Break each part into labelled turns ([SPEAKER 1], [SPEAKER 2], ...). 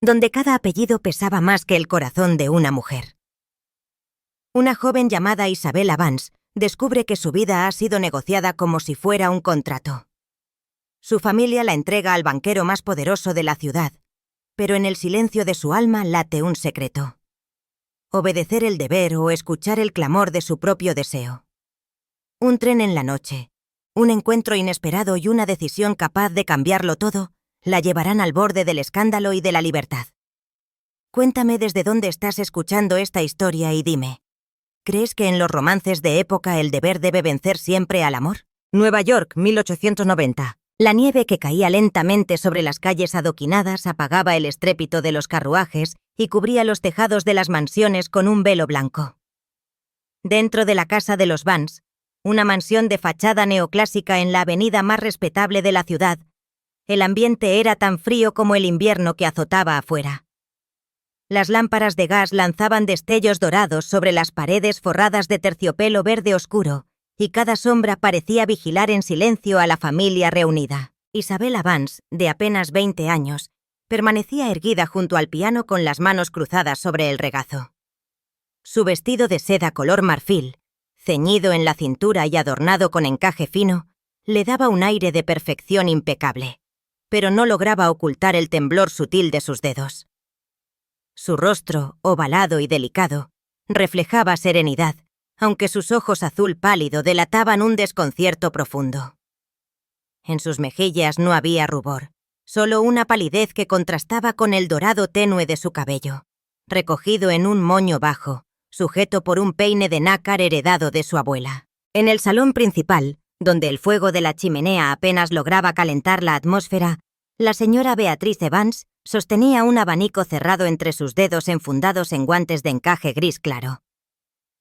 [SPEAKER 1] donde cada apellido pesaba más que el corazón de una mujer. Una joven llamada Isabella Vance descubre que su vida ha sido negociada como si fuera un contrato. Su familia la entrega al banquero más poderoso de la ciudad, pero en el silencio de su alma late un secreto: obedecer el deber o escuchar el clamor de su propio deseo. Un tren en la noche, un encuentro inesperado y una decisión capaz de cambiarlo todo la llevarán al borde del escándalo y de la libertad. Cuéntame desde dónde estás escuchando esta historia y dime, ¿crees que en los romances de época el deber debe vencer siempre al amor? Nueva York, 1890. La nieve que caía lentamente sobre las calles adoquinadas apagaba el estrépito de los carruajes y cubría los tejados de las mansiones con un velo blanco. Dentro de la casa de los Vance, una mansión de fachada neoclásica en la avenida más respetable de la ciudad, el ambiente era tan frío como el invierno que azotaba afuera. Las lámparas de gas lanzaban destellos dorados sobre las paredes forradas de terciopelo verde oscuro, y cada sombra parecía vigilar en silencio a la familia reunida. Isabella Vance, de apenas 20 años, permanecía erguida junto al piano con las manos cruzadas sobre el regazo. Su vestido de seda color marfil, ceñido en la cintura y adornado con encaje fino, le daba un aire de perfección impecable, pero no lograba ocultar el temblor sutil de sus dedos. Su rostro, ovalado y delicado, reflejaba serenidad, aunque sus ojos azul pálido delataban un desconcierto profundo. En sus mejillas no había rubor, solo una palidez que contrastaba con el dorado tenue de su cabello, recogido en un moño bajo, sujeto por un peine de nácar heredado de su abuela. En el salón principal, donde el fuego de la chimenea apenas lograba calentar la atmósfera, la señora Beatrice Vance sostenía un abanico cerrado entre sus dedos enfundados en guantes de encaje gris claro.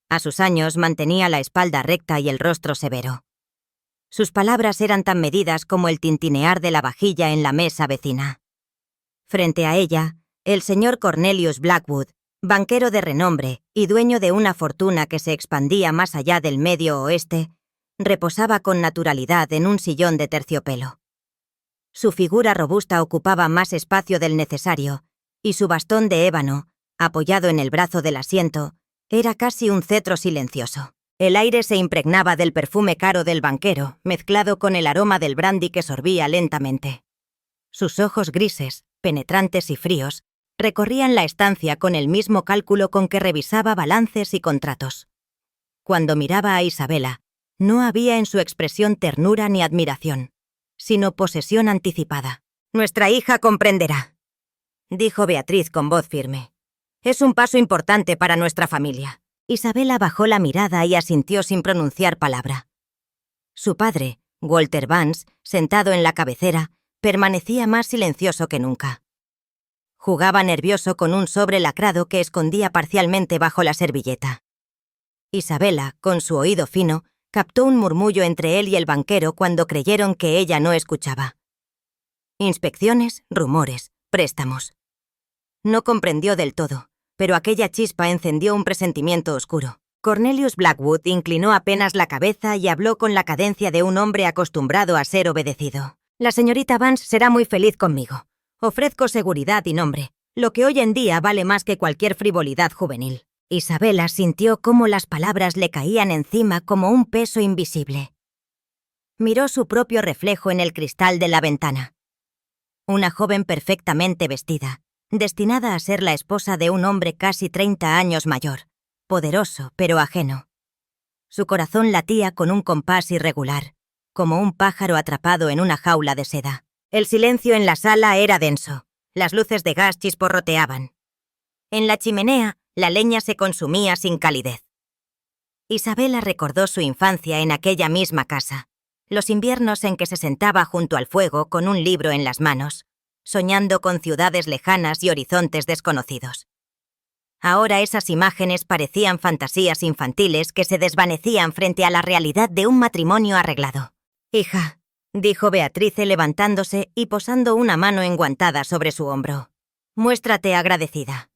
[SPEAKER 1] A sus años mantenía la espalda recta y el rostro severo. Sus palabras eran tan medidas como el tintinear de la vajilla en la mesa vecina. Frente a ella, el señor Cornelius Blackwood, banquero de renombre y dueño de una fortuna que se expandía más allá del Medio Oeste, reposaba con naturalidad en un sillón de terciopelo. Su figura robusta ocupaba más espacio del necesario, y su bastón de ébano, apoyado en el brazo del asiento, era casi un cetro silencioso. El aire se impregnaba del perfume caro del banquero, mezclado con el aroma del brandy que sorbía lentamente. Sus ojos grises, penetrantes y fríos, recorrían la estancia con el mismo cálculo con que revisaba balances y contratos. Cuando miraba a Isabella, no había en su expresión ternura ni admiración, sino posesión anticipada. «Nuestra hija comprenderá», dijo Beatriz con voz firme. «Es un paso importante para nuestra familia». Isabella bajó la mirada y asintió sin pronunciar palabra. Su padre, Walter Vance, sentado en la cabecera, permanecía más silencioso que nunca. Jugaba nervioso con un sobre lacrado que escondía parcialmente bajo la servilleta. Isabella, con su oído fino, captó un murmullo entre él y el banquero cuando creyeron que ella no escuchaba. Inspecciones, rumores, préstamos. No comprendió del todo, pero aquella chispa encendió un presentimiento oscuro. Cornelius Blackwood inclinó apenas la cabeza y habló con la cadencia de un hombre acostumbrado a ser obedecido. «La señorita Vance será muy feliz conmigo. Ofrezco seguridad y nombre, lo que hoy en día vale más que cualquier frivolidad juvenil». Isabella sintió cómo las palabras le caían encima como un peso invisible. Miró su propio reflejo en el cristal de la ventana. Una joven perfectamente vestida, destinada a ser la esposa de un hombre casi 30 años mayor, poderoso pero ajeno. Su corazón latía con un compás irregular, como un pájaro atrapado en una jaula de seda. El silencio en la sala era denso, las luces de gas chisporroteaban. En la chimenea, la leña se consumía sin calidez. Isabella recordó su infancia en aquella misma casa, los inviernos en que se sentaba junto al fuego con un libro en las manos, soñando con ciudades lejanas y horizontes desconocidos. Ahora esas imágenes parecían fantasías infantiles que se desvanecían frente a la realidad de un matrimonio arreglado. «Hija», dijo Beatrice levantándose y posando una mano enguantada sobre su hombro, «muéstrate agradecida.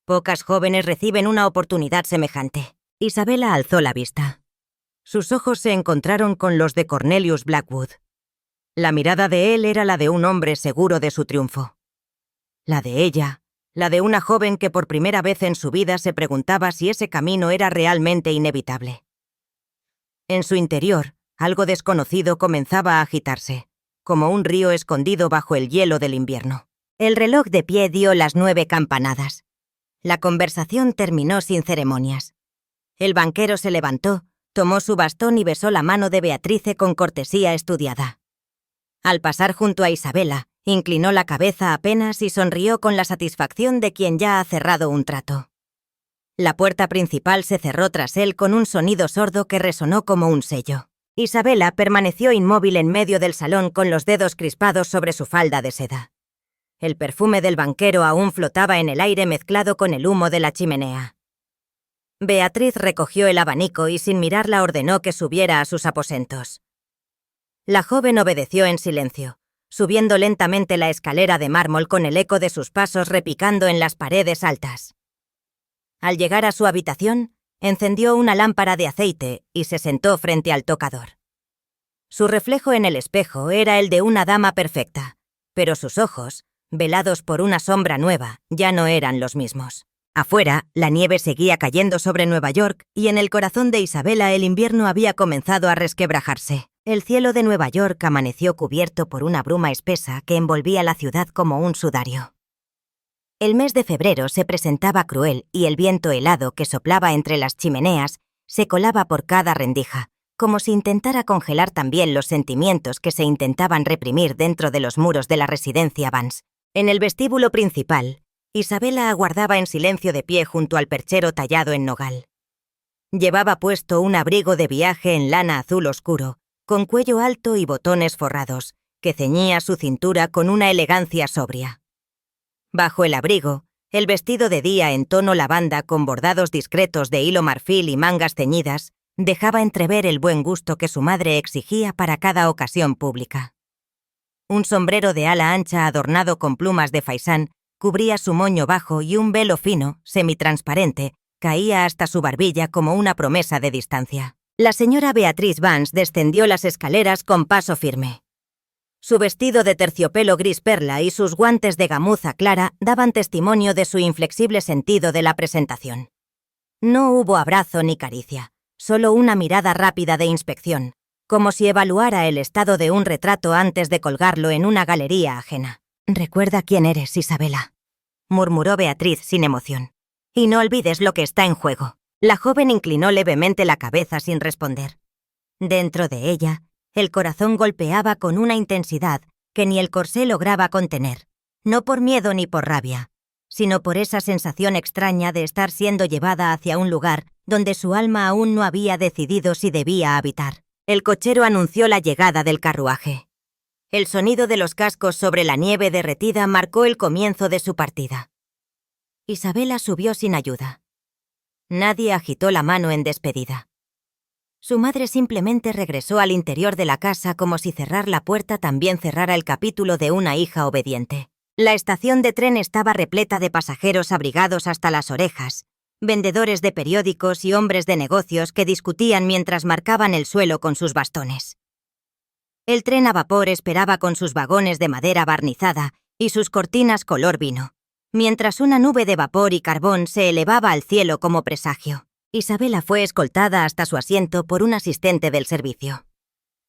[SPEAKER 1] Pocas jóvenes reciben una oportunidad semejante». Isabella alzó la vista. Sus ojos se encontraron con los de Cornelius Blackwood. La mirada de él era la de un hombre seguro de su triunfo. La de ella, la de una joven que por primera vez en su vida se preguntaba si ese camino era realmente inevitable. En su interior, algo desconocido comenzaba a agitarse, como un río escondido bajo el hielo del invierno. El reloj de pie dio las 9 campanadas. La conversación terminó sin ceremonias. El banquero se levantó, tomó su bastón y besó la mano de Beatrice con cortesía estudiada. Al pasar junto a Isabela, inclinó la cabeza apenas y sonrió con la satisfacción de quien ya ha cerrado un trato. La puerta principal se cerró tras él con un sonido sordo que resonó como un sello. Isabela permaneció inmóvil en medio del salón con los dedos crispados sobre su falda de seda. El perfume del banquero aún flotaba en el aire mezclado con el humo de la chimenea. Beatriz recogió el abanico y sin mirarla ordenó que subiera a sus aposentos. La joven obedeció en silencio, subiendo lentamente la escalera de mármol con el eco de sus pasos repicando en las paredes altas. Al llegar a su habitación, encendió una lámpara de aceite y se sentó frente al tocador. Su reflejo en el espejo era el de una dama perfecta, pero sus ojos, velados por una sombra nueva, ya no eran los mismos. Afuera, la nieve seguía cayendo sobre Nueva York y en el corazón de Isabela el invierno había comenzado a resquebrajarse. El cielo de Nueva York amaneció cubierto por una bruma espesa que envolvía la ciudad como un sudario. El mes de febrero se presentaba cruel y el viento helado que soplaba entre las chimeneas se colaba por cada rendija, como si intentara congelar también los sentimientos que se intentaban reprimir dentro de los muros de la residencia Vance. En el vestíbulo principal, Isabela aguardaba en silencio de pie junto al perchero tallado en nogal. Llevaba puesto un abrigo de viaje en lana azul oscuro, con cuello alto y botones forrados, que ceñía su cintura con una elegancia sobria. Bajo el abrigo, el vestido de día en tono lavanda con bordados discretos de hilo marfil y mangas ceñidas dejaba entrever el buen gusto que su madre exigía para cada ocasión pública. Un sombrero de ala ancha adornado con plumas de faisán cubría su moño bajo y un velo fino, semitransparente, caía hasta su barbilla como una promesa de distancia. La señora Beatriz Vance descendió las escaleras con paso firme. Su vestido de terciopelo gris perla y sus guantes de gamuza clara daban testimonio de su inflexible sentido de la presentación. No hubo abrazo ni caricia, solo una mirada rápida de inspección, como si evaluara el estado de un retrato antes de colgarlo en una galería ajena. «Recuerda quién eres, Isabela», murmuró Beatriz sin emoción. «Y no olvides lo que está en juego». La joven inclinó levemente la cabeza sin responder. Dentro de ella, el corazón golpeaba con una intensidad que ni el corsé lograba contener, no por miedo ni por rabia, sino por esa sensación extraña de estar siendo llevada hacia un lugar donde su alma aún no había decidido si debía habitar. El cochero anunció la llegada del carruaje. El sonido de los cascos sobre la nieve derretida marcó el comienzo de su partida. Isabela subió sin ayuda. Nadie agitó la mano en despedida. Su madre simplemente regresó al interior de la casa como si cerrar la puerta también cerrara el capítulo de una hija obediente. La estación de tren estaba repleta de pasajeros abrigados hasta las orejas, vendedores de periódicos y hombres de negocios que discutían mientras marcaban el suelo con sus bastones. El tren a vapor esperaba con sus vagones de madera barnizada y sus cortinas color vino, mientras una nube de vapor y carbón se elevaba al cielo como presagio. Isabela fue escoltada hasta su asiento por un asistente del servicio.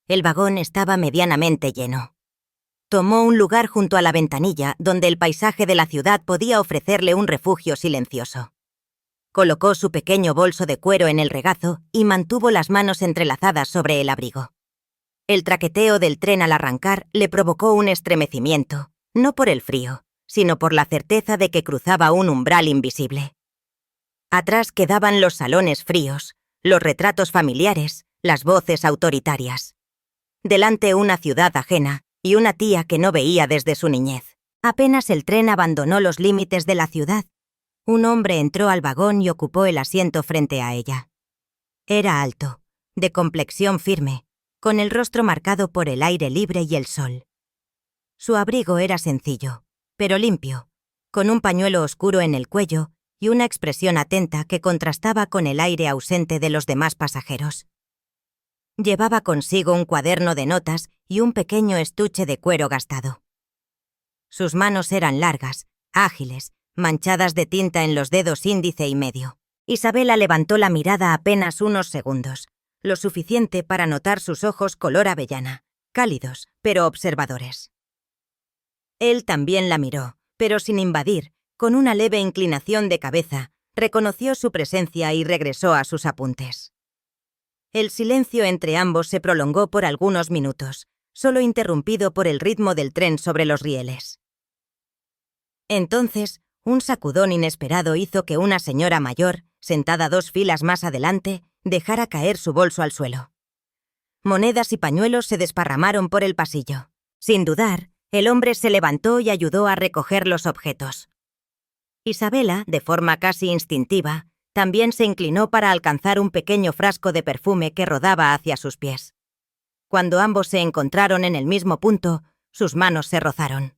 [SPEAKER 1] El vagón estaba medianamente lleno. Tomó un lugar junto a la ventanilla donde el paisaje de la ciudad podía ofrecerle un refugio silencioso. Colocó su pequeño bolso de cuero en el regazo y mantuvo las manos entrelazadas sobre el abrigo. El traqueteo del tren al arrancar le provocó un estremecimiento, no por el frío, sino por la certeza de que cruzaba un umbral invisible. Atrás quedaban los salones fríos, los retratos familiares, las voces autoritarias. Delante una ciudad ajena y una tía que no veía desde su niñez. Apenas el tren abandonó los límites de la ciudad, un hombre entró al vagón y ocupó el asiento frente a ella. Era alto, de complexión firme, con el rostro marcado por el aire libre y el sol. Su abrigo era sencillo, pero limpio, con un pañuelo oscuro en el cuello y una expresión atenta que contrastaba con el aire ausente de los demás pasajeros. Llevaba consigo un cuaderno de notas y un pequeño estuche de cuero gastado. Sus manos eran largas, ágiles, manchadas de tinta en los dedos índice y medio. Isabela levantó la mirada apenas unos segundos, lo suficiente para notar sus ojos color avellana, cálidos, pero observadores. Él también la miró, pero sin invadir, con una leve inclinación de cabeza, reconoció su presencia y regresó a sus apuntes. El silencio entre ambos se prolongó por algunos minutos, solo interrumpido por el ritmo del tren sobre los rieles. Entonces, un sacudón inesperado hizo que una señora mayor, sentada 2 filas más adelante, dejara caer su bolso al suelo. Monedas y pañuelos se desparramaron por el pasillo. Sin dudar, el hombre se levantó y ayudó a recoger los objetos. Isabela, de forma casi instintiva, también se inclinó para alcanzar un pequeño frasco de perfume que rodaba hacia sus pies. Cuando ambos se encontraron en el mismo punto, sus manos se rozaron.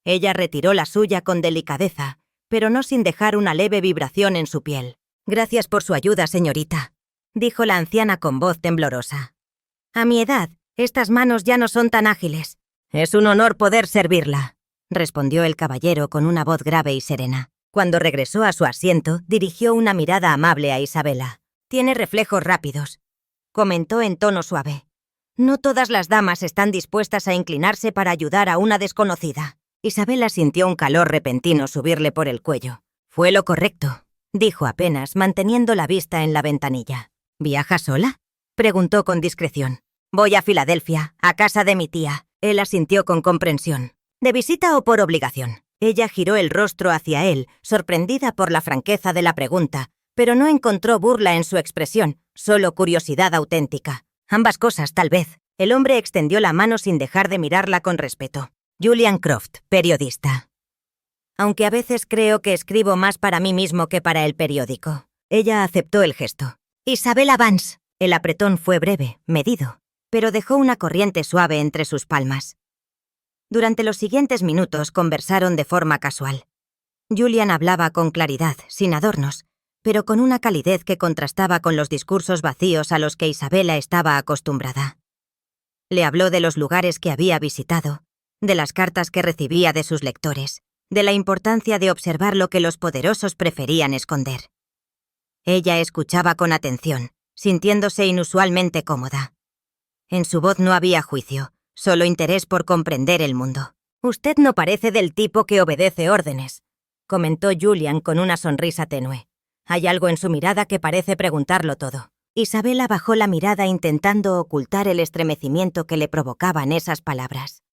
[SPEAKER 1] Ella retiró la suya con delicadeza, pero no sin dejar una leve vibración en su piel. «Gracias por su ayuda, señorita», dijo la anciana con voz temblorosa. «A mi edad, estas manos ya no son tan ágiles». «Es un honor poder servirla», respondió el caballero con una voz grave y serena. Cuando regresó a su asiento, dirigió una mirada amable a Isabela. «Tiene reflejos rápidos», comentó en tono suave. «No todas las damas están dispuestas a inclinarse para ayudar a una desconocida». Isabela sintió un calor repentino subirle por el cuello. «Fue lo correcto», dijo apenas, manteniendo la vista en la ventanilla. «¿Viaja sola?», preguntó con discreción. «Voy a Filadelfia, a casa de mi tía». Él asintió con comprensión. «¿De visita o por obligación?». Ella giró el rostro hacia él, sorprendida por la franqueza de la pregunta, pero no encontró burla en su expresión, solo curiosidad auténtica. Ambas cosas, tal vez. El hombre extendió la mano sin dejar de mirarla con respeto. «Julian Croft, periodista». «Aunque a veces creo que escribo más para mí mismo que para el periódico». Ella aceptó el gesto. «Isabela Vance». El apretón fue breve, medido, pero dejó una corriente suave entre sus palmas. Durante los siguientes minutos conversaron de forma casual. Julian hablaba con claridad, sin adornos, pero con una calidez que contrastaba con los discursos vacíos a los que Isabela estaba acostumbrada. Le habló de los lugares que había visitado, de las cartas que recibía de sus lectores, de la importancia de observar lo que los poderosos preferían esconder. Ella escuchaba con atención, sintiéndose inusualmente cómoda. En su voz no había juicio, solo interés por comprender el mundo. «Usted no parece del tipo que obedece órdenes», comentó Julian con una sonrisa tenue. Hay algo en su mirada que parece preguntarlo todo. Isabela bajó la mirada intentando ocultar el estremecimiento que le provocaban esas palabras.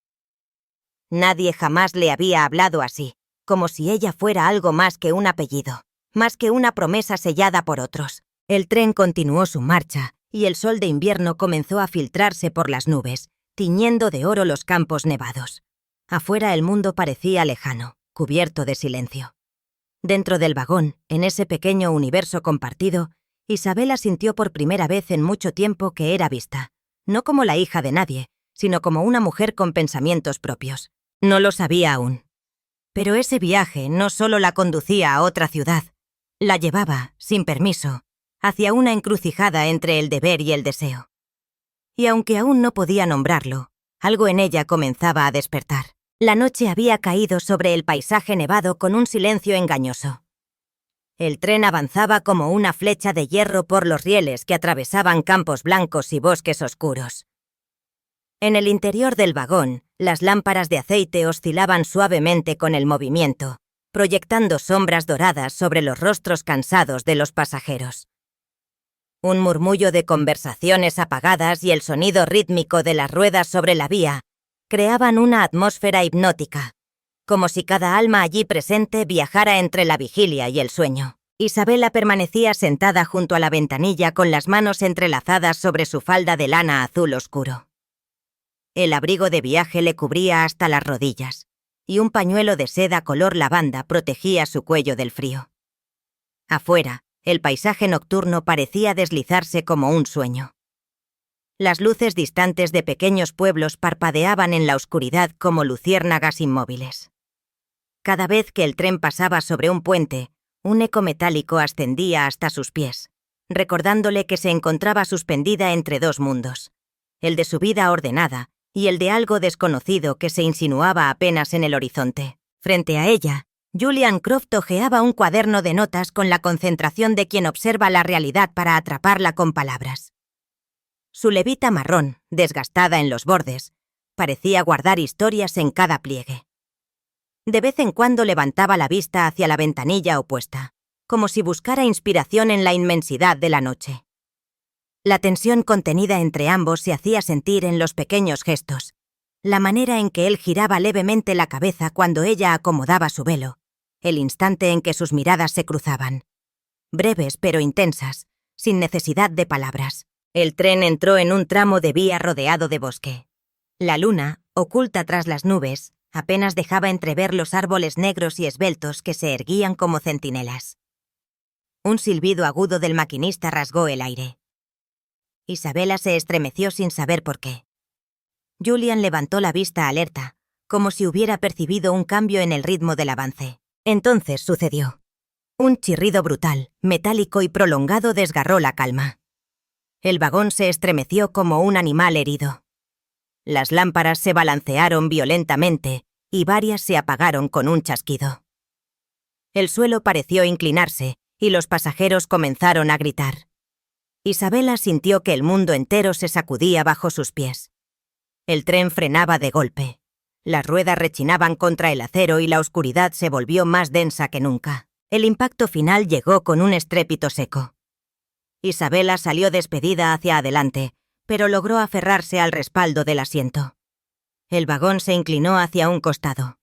[SPEAKER 1] Nadie jamás le había hablado así, como si ella fuera algo más que un apellido, más que una promesa sellada por otros. El tren continuó su marcha, y el sol de invierno comenzó a filtrarse por las nubes, tiñendo de oro los campos nevados. Afuera el mundo parecía lejano, cubierto de silencio. Dentro del vagón, en ese pequeño universo compartido, Isabela sintió por primera vez en mucho tiempo que era vista, no como la hija de nadie, sino como una mujer con pensamientos propios. No lo sabía aún. Pero ese viaje no solo la conducía a otra ciudad, la llevaba, sin permiso, hacia una encrucijada entre el deber y el deseo. Y aunque aún no podía nombrarlo, algo en ella comenzaba a despertar. La noche había caído sobre el paisaje nevado con un silencio engañoso. El tren avanzaba como una flecha de hierro por los rieles que atravesaban campos blancos y bosques oscuros. En el interior del vagón, las lámparas de aceite oscilaban suavemente con el movimiento, proyectando sombras doradas sobre los rostros cansados de los pasajeros. Un murmullo de conversaciones apagadas y el sonido rítmico de las ruedas sobre la vía creaban una atmósfera hipnótica, como si cada alma allí presente viajara entre la vigilia y el sueño. Isabela permanecía sentada junto a la ventanilla con las manos entrelazadas sobre su falda de lana azul oscuro. El abrigo de viaje le cubría hasta las rodillas, y un pañuelo de seda color lavanda protegía su cuello del frío. Afuera, el paisaje nocturno parecía deslizarse como un sueño. Las luces distantes de pequeños pueblos parpadeaban en la oscuridad como luciérnagas inmóviles. Cada vez que el tren pasaba sobre un puente, un eco metálico ascendía hasta sus pies, recordándole que se encontraba suspendida entre dos mundos, el de su vida ordenada y el de algo desconocido que se insinuaba apenas en el horizonte. Frente a ella, Julian Croft hojeaba un cuaderno de notas con la concentración de quien observa la realidad para atraparla con palabras. Su levita marrón, desgastada en los bordes, parecía guardar historias en cada pliegue. De vez en cuando levantaba la vista hacia la ventanilla opuesta, como si buscara inspiración en la inmensidad de la noche. La tensión contenida entre ambos se hacía sentir en los pequeños gestos, la manera en que él giraba levemente la cabeza cuando ella acomodaba su velo, el instante en que sus miradas se cruzaban. Breves pero intensas, sin necesidad de palabras. El tren entró en un tramo de vía rodeado de bosque. La luna, oculta tras las nubes, apenas dejaba entrever los árboles negros y esbeltos que se erguían como centinelas. Un silbido agudo del maquinista rasgó el aire. Isabela se estremeció sin saber por qué. Julian levantó la vista alerta, como si hubiera percibido un cambio en el ritmo del avance. Entonces sucedió. Un chirrido brutal, metálico y prolongado desgarró la calma. El vagón se estremeció como un animal herido. Las lámparas se balancearon violentamente y varias se apagaron con un chasquido. El suelo pareció inclinarse y los pasajeros comenzaron a gritar. Isabela sintió que el mundo entero se sacudía bajo sus pies. El tren frenaba de golpe. Las ruedas rechinaban contra el acero y la oscuridad se volvió más densa que nunca. El impacto final llegó con un estrépito seco. Isabela salió despedida hacia adelante, pero logró aferrarse al respaldo del asiento. El vagón se inclinó hacia un costado.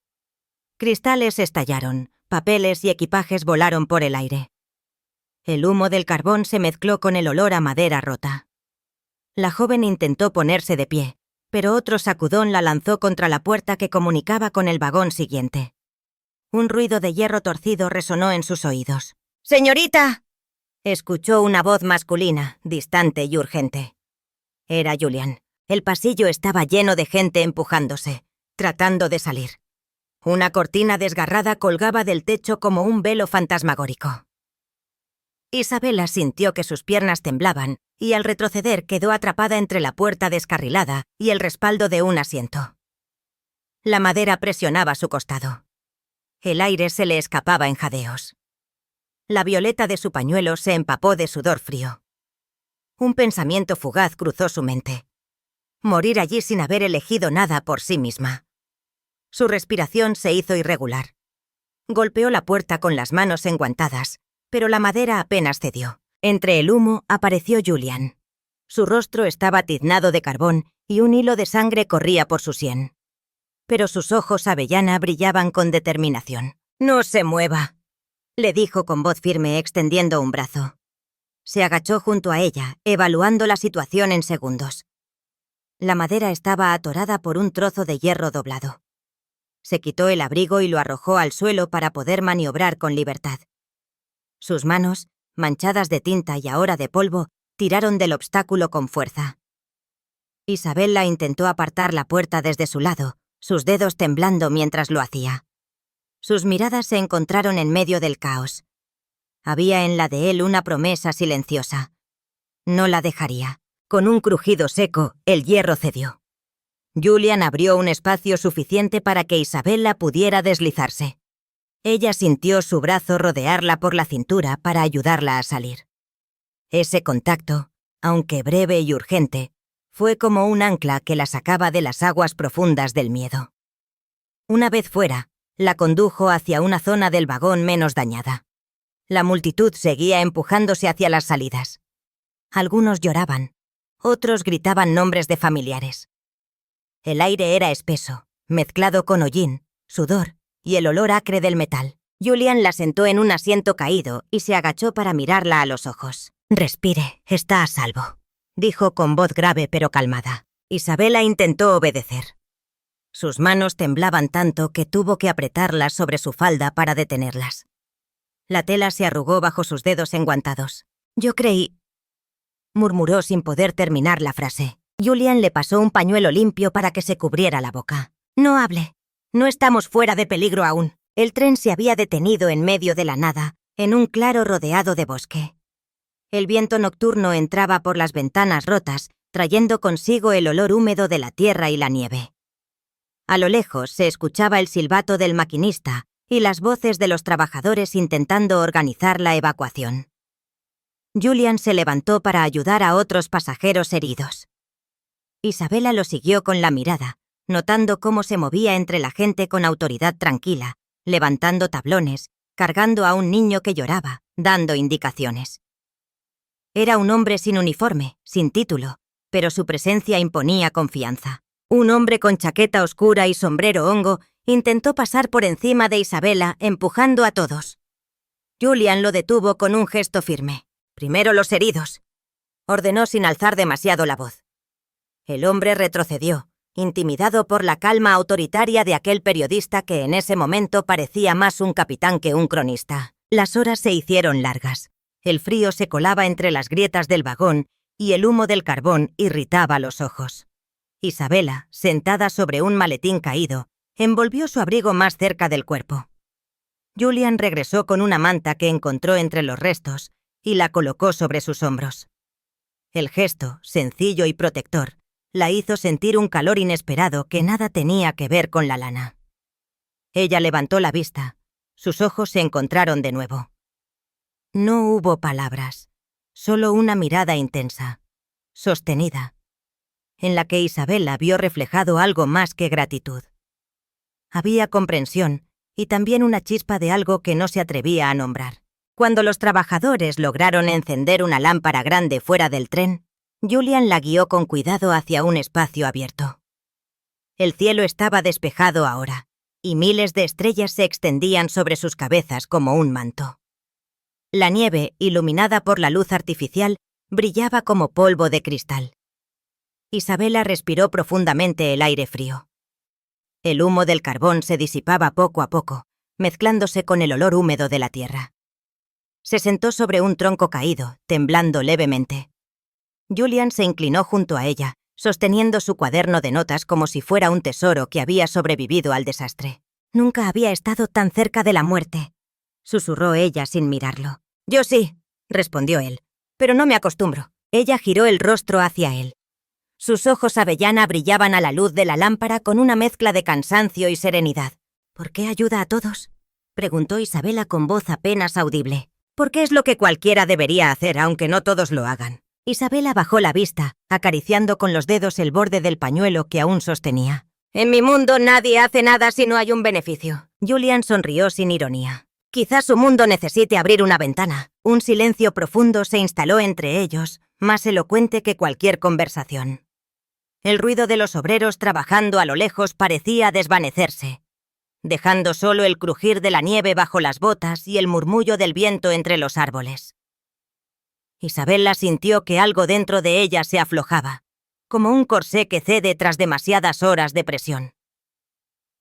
[SPEAKER 1] Cristales estallaron, papeles y equipajes volaron por el aire. El humo del carbón se mezcló con el olor a madera rota. La joven intentó ponerse de pie, pero otro sacudón la lanzó contra la puerta que comunicaba con el vagón siguiente. Un ruido de hierro torcido resonó en sus oídos. ¡Señorita!, escuchó una voz masculina, distante y urgente. Era Julian. El pasillo estaba lleno de gente empujándose, tratando de salir. Una cortina desgarrada colgaba del techo como un velo fantasmagórico. Isabela sintió que sus piernas temblaban y al retroceder quedó atrapada entre la puerta descarrilada y el respaldo de un asiento. La madera presionaba su costado. El aire se le escapaba en jadeos. La violeta de su pañuelo se empapó de sudor frío. Un pensamiento fugaz cruzó su mente. Morir allí sin haber elegido nada por sí misma. Su respiración se hizo irregular. Golpeó la puerta con las manos enguantadas, pero la madera apenas cedió. Entre el humo apareció Julian. Su rostro estaba tiznado de carbón y un hilo de sangre corría por su sien. Pero sus ojos avellana brillaban con determinación. «No se mueva», le dijo con voz firme extendiendo un brazo. Se agachó junto a ella, evaluando la situación en segundos. La madera estaba atorada por un trozo de hierro doblado. Se quitó el abrigo y lo arrojó al suelo para poder maniobrar con libertad. Sus manos, manchadas de tinta y ahora de polvo, tiraron del obstáculo con fuerza. Isabela intentó apartar la puerta desde su lado, sus dedos temblando mientras lo hacía. Sus miradas se encontraron en medio del caos. Había en la de él una promesa silenciosa. No la dejaría. Con un crujido seco, el hierro cedió. Julian abrió un espacio suficiente para que Isabela pudiera deslizarse. Ella sintió su brazo rodearla por la cintura para ayudarla a salir. Ese contacto, aunque breve y urgente, fue como un ancla que la sacaba de las aguas profundas del miedo. Una vez fuera, la condujo hacia una zona del vagón menos dañada. La multitud seguía empujándose hacia las salidas. Algunos lloraban, otros gritaban nombres de familiares. El aire era espeso, mezclado con hollín, sudor y el olor acre del metal. Julian la sentó en un asiento caído y se agachó para mirarla a los ojos. «Respire, está a salvo», dijo con voz grave pero calmada. Isabela intentó obedecer. Sus manos temblaban tanto que tuvo que apretarlas sobre su falda para detenerlas. La tela se arrugó bajo sus dedos enguantados. «Yo creí», murmuró sin poder terminar la frase. Julian le pasó un pañuelo limpio para que se cubriera la boca. «No hable. No estamos fuera de peligro aún». El tren se había detenido en medio de la nada, en un claro rodeado de bosque. El viento nocturno entraba por las ventanas rotas, trayendo consigo el olor húmedo de la tierra y la nieve. A lo lejos se escuchaba el silbato del maquinista y las voces de los trabajadores intentando organizar la evacuación. Julian se levantó para ayudar a otros pasajeros heridos. Isabela lo siguió con la mirada, notando cómo se movía entre la gente con autoridad tranquila, levantando tablones, cargando a un niño que lloraba, dando indicaciones. Era un hombre sin uniforme, sin título, pero su presencia imponía confianza. Un hombre con chaqueta oscura y sombrero hongo intentó pasar por encima de Isabela, empujando a todos. Julian lo detuvo con un gesto firme. «Primero los heridos», ordenó sin alzar demasiado la voz. El hombre retrocedió, intimidado por la calma autoritaria de aquel periodista que en ese momento parecía más un capitán que un cronista. Las horas se hicieron largas. El frío se colaba entre las grietas del vagón y el humo del carbón irritaba los ojos. Isabela, sentada sobre un maletín caído, envolvió su abrigo más cerca del cuerpo. Julian regresó con una manta que encontró entre los restos y la colocó sobre sus hombros. El gesto, sencillo y protector, la hizo sentir un calor inesperado que nada tenía que ver con la lana. Ella levantó la vista. Sus ojos se encontraron de nuevo. No hubo palabras, solo una mirada intensa, sostenida, en la que Isabela vio reflejado algo más que gratitud. Había comprensión y también una chispa de algo que no se atrevía a nombrar. Cuando los trabajadores lograron encender una lámpara grande fuera del tren, Julian la guió con cuidado hacia un espacio abierto. El cielo estaba despejado ahora, y miles de estrellas se extendían sobre sus cabezas como un manto. La nieve, iluminada por la luz artificial, brillaba como polvo de cristal. Isabela respiró profundamente el aire frío. El humo del carbón se disipaba poco a poco, mezclándose con el olor húmedo de la tierra. Se sentó sobre un tronco caído, temblando levemente. Julian se inclinó junto a ella, sosteniendo su cuaderno de notas como si fuera un tesoro que había sobrevivido al desastre. «Nunca había estado tan cerca de la muerte», susurró ella sin mirarlo. «Yo sí», respondió él, «pero no me acostumbro». Ella giró el rostro hacia él. Sus ojos avellana brillaban a la luz de la lámpara con una mezcla de cansancio y serenidad. «¿Por qué ayuda a todos?», preguntó Isabela con voz apenas audible. «Porque es lo que cualquiera debería hacer, aunque no todos lo hagan». Isabela bajó la vista, acariciando con los dedos el borde del pañuelo que aún sostenía. «En mi mundo nadie hace nada si no hay un beneficio». Julian sonrió sin ironía. «Quizás su mundo necesite abrir una ventana». Un silencio profundo se instaló entre ellos, más elocuente que cualquier conversación. El ruido de los obreros trabajando a lo lejos parecía desvanecerse, dejando solo el crujir de la nieve bajo las botas y el murmullo del viento entre los árboles. Isabela sintió que algo dentro de ella se aflojaba, como un corsé que cede tras demasiadas horas de presión.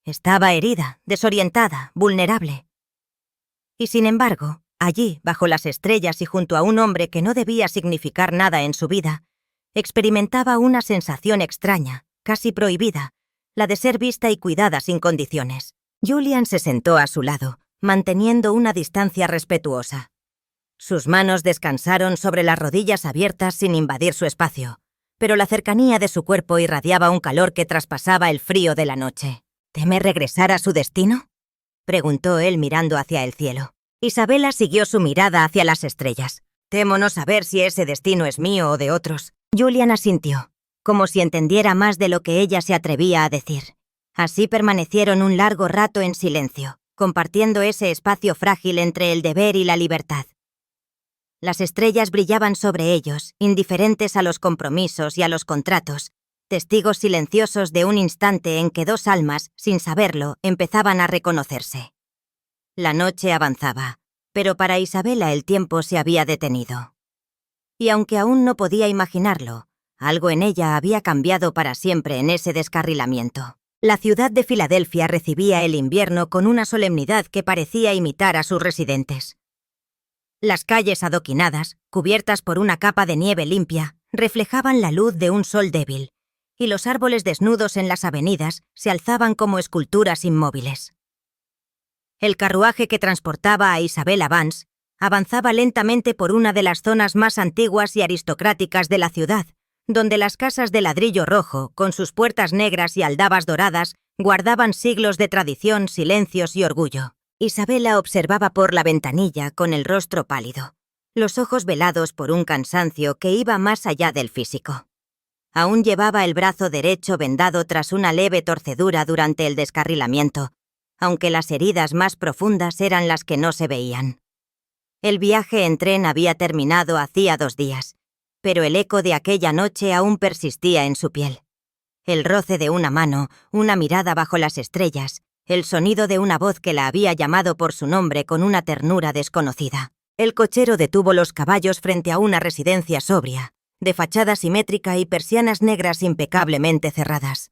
[SPEAKER 1] Estaba herida, desorientada, vulnerable. Y sin embargo, allí, bajo las estrellas y junto a un hombre que no debía significar nada en su vida, experimentaba una sensación extraña, casi prohibida, la de ser vista y cuidada sin condiciones. Julian se sentó a su lado, manteniendo una distancia respetuosa. Sus manos descansaron sobre las rodillas abiertas sin invadir su espacio, pero la cercanía de su cuerpo irradiaba un calor que traspasaba el frío de la noche. ¿Teme regresar a su destino?, preguntó él mirando hacia el cielo. Isabela siguió su mirada hacia las estrellas. «Temo no saber si ese destino es mío o de otros». Julian asintió, como si entendiera más de lo que ella se atrevía a decir. Así permanecieron un largo rato en silencio, compartiendo ese espacio frágil entre el deber y la libertad. Las estrellas brillaban sobre ellos, indiferentes a los compromisos y a los contratos, testigos silenciosos de un instante en que dos almas, sin saberlo, empezaban a reconocerse. La noche avanzaba, pero para Isabela el tiempo se había detenido. Y aunque aún no podía imaginarlo, algo en ella había cambiado para siempre en ese descarrilamiento. La ciudad de Filadelfia recibía el invierno con una solemnidad que parecía imitar a sus residentes. Las calles adoquinadas, cubiertas por una capa de nieve limpia, reflejaban la luz de un sol débil, y los árboles desnudos en las avenidas se alzaban como esculturas inmóviles. El carruaje que transportaba a Isabela Vance avanzaba lentamente por una de las zonas más antiguas y aristocráticas de la ciudad, donde las casas de ladrillo rojo, con sus puertas negras y aldabas doradas, guardaban siglos de tradición, silencios y orgullo. Isabela observaba por la ventanilla con el rostro pálido, los ojos velados por un cansancio que iba más allá del físico. Aún llevaba el brazo derecho vendado tras una leve torcedura durante el descarrilamiento, aunque las heridas más profundas eran las que no se veían. El viaje en tren había terminado hacía 2 días, pero el eco de aquella noche aún persistía en su piel. El roce de una mano, una mirada bajo las estrellas, el sonido de una voz que la había llamado por su nombre con una ternura desconocida. El cochero detuvo los caballos frente a una residencia sobria, de fachada simétrica y persianas negras impecablemente cerradas.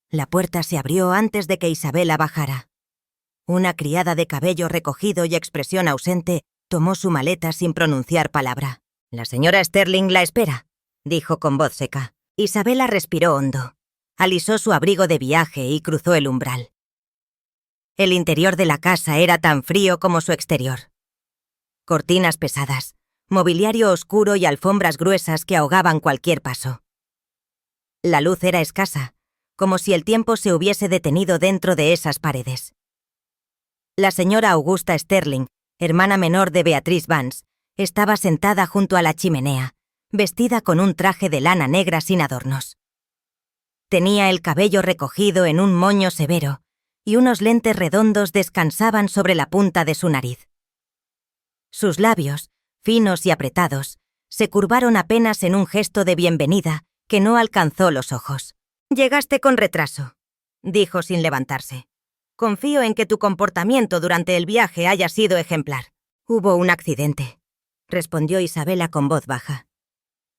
[SPEAKER 1] La puerta se abrió antes de que Isabela bajara. Una criada de cabello recogido y expresión ausente tomó su maleta sin pronunciar palabra. «La señora Sterling la espera», dijo con voz seca. Isabela respiró hondo. Alisó su abrigo de viaje y cruzó el umbral. El interior de la casa era tan frío como su exterior. Cortinas pesadas, mobiliario oscuro y alfombras gruesas que ahogaban cualquier paso. La luz era escasa, como si el tiempo se hubiese detenido dentro de esas paredes. La señora Augusta Sterling, hermana menor de Beatrice Vance, estaba sentada junto a la chimenea, vestida con un traje de lana negra sin adornos. Tenía el cabello recogido en un moño severo, y unos lentes redondos descansaban sobre la punta de su nariz. Sus labios, finos y apretados, se curvaron apenas en un gesto de bienvenida que no alcanzó los ojos. «Llegaste con retraso», dijo sin levantarse. «Confío en que tu comportamiento durante el viaje haya sido ejemplar». «Hubo un accidente», respondió Isabela con voz baja.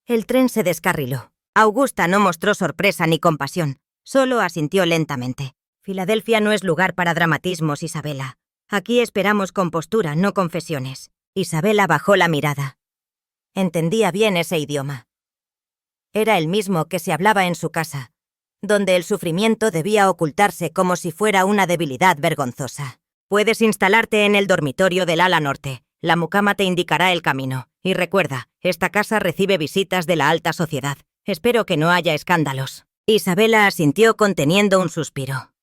[SPEAKER 1] El tren se descarriló. Augusta no mostró sorpresa ni compasión, solo asintió lentamente. «Filadelfia no es lugar para dramatismos, Isabela. Aquí esperamos compostura, no confesiones». Isabela bajó la mirada. Entendía bien ese idioma. Era el mismo que se hablaba en su casa, donde el sufrimiento debía ocultarse como si fuera una debilidad vergonzosa. «Puedes instalarte en el dormitorio del ala norte. La mucama te indicará el camino. Y recuerda, esta casa recibe visitas de la alta sociedad. Espero que no haya escándalos». Isabela asintió conteniendo un suspiro.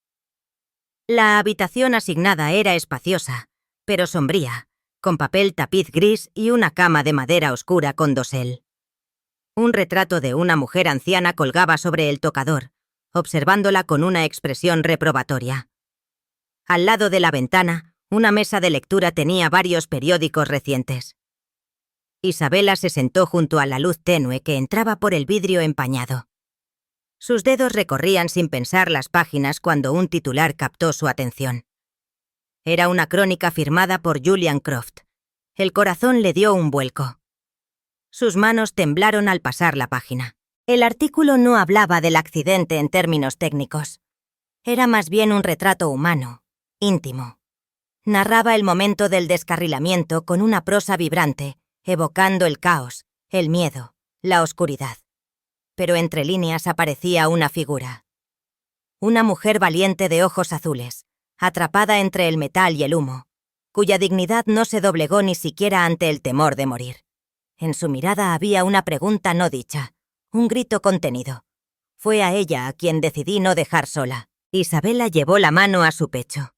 [SPEAKER 1] La habitación asignada era espaciosa, pero sombría, con papel tapiz gris y una cama de madera oscura con dosel. Un retrato de una mujer anciana colgaba sobre el tocador, observándola con una expresión reprobatoria. Al lado de la ventana, una mesa de lectura tenía varios periódicos recientes. Isabela se sentó junto a la luz tenue que entraba por el vidrio empañado. Sus dedos recorrían sin pensar las páginas cuando un titular captó su atención. Era una crónica firmada por Julian Croft. El corazón le dio un vuelco. Sus manos temblaron al pasar la página. El artículo no hablaba del accidente en términos técnicos. Era más bien un retrato humano, íntimo. Narraba el momento del descarrilamiento con una prosa vibrante, evocando el caos, el miedo, la oscuridad. Pero entre líneas aparecía una figura. Una mujer valiente de ojos azules, atrapada entre el metal y el humo, cuya dignidad no se doblegó ni siquiera ante el temor de morir. En su mirada había una pregunta no dicha, un grito contenido. Fue a ella a quien decidí no dejar sola. Isabela llevó la mano a su pecho.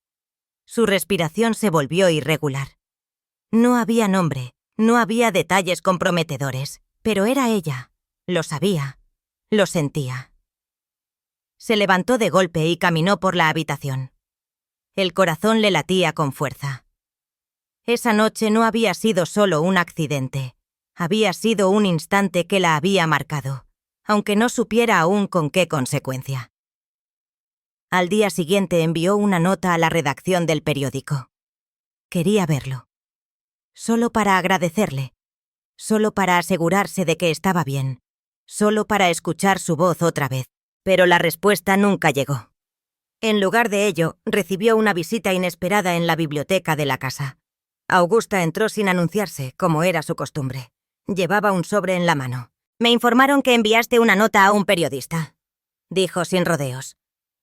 [SPEAKER 1] Su respiración se volvió irregular. No había nombre, no había detalles comprometedores, pero era ella. Lo sabía, lo sentía. Se levantó de golpe y caminó por la habitación. El corazón le latía con fuerza. Esa noche no había sido solo un accidente. Había sido un instante que la había marcado, aunque no supiera aún con qué consecuencia. Al día siguiente envió una nota a la redacción del periódico. Quería verlo. Solo para agradecerle. Solo para asegurarse de que estaba bien. Solo para escuchar su voz otra vez. Pero la respuesta nunca llegó. En lugar de ello, recibió una visita inesperada en la biblioteca de la casa. Augusta entró sin anunciarse, como era su costumbre. Llevaba un sobre en la mano. «Me informaron que enviaste una nota a un periodista», dijo sin rodeos.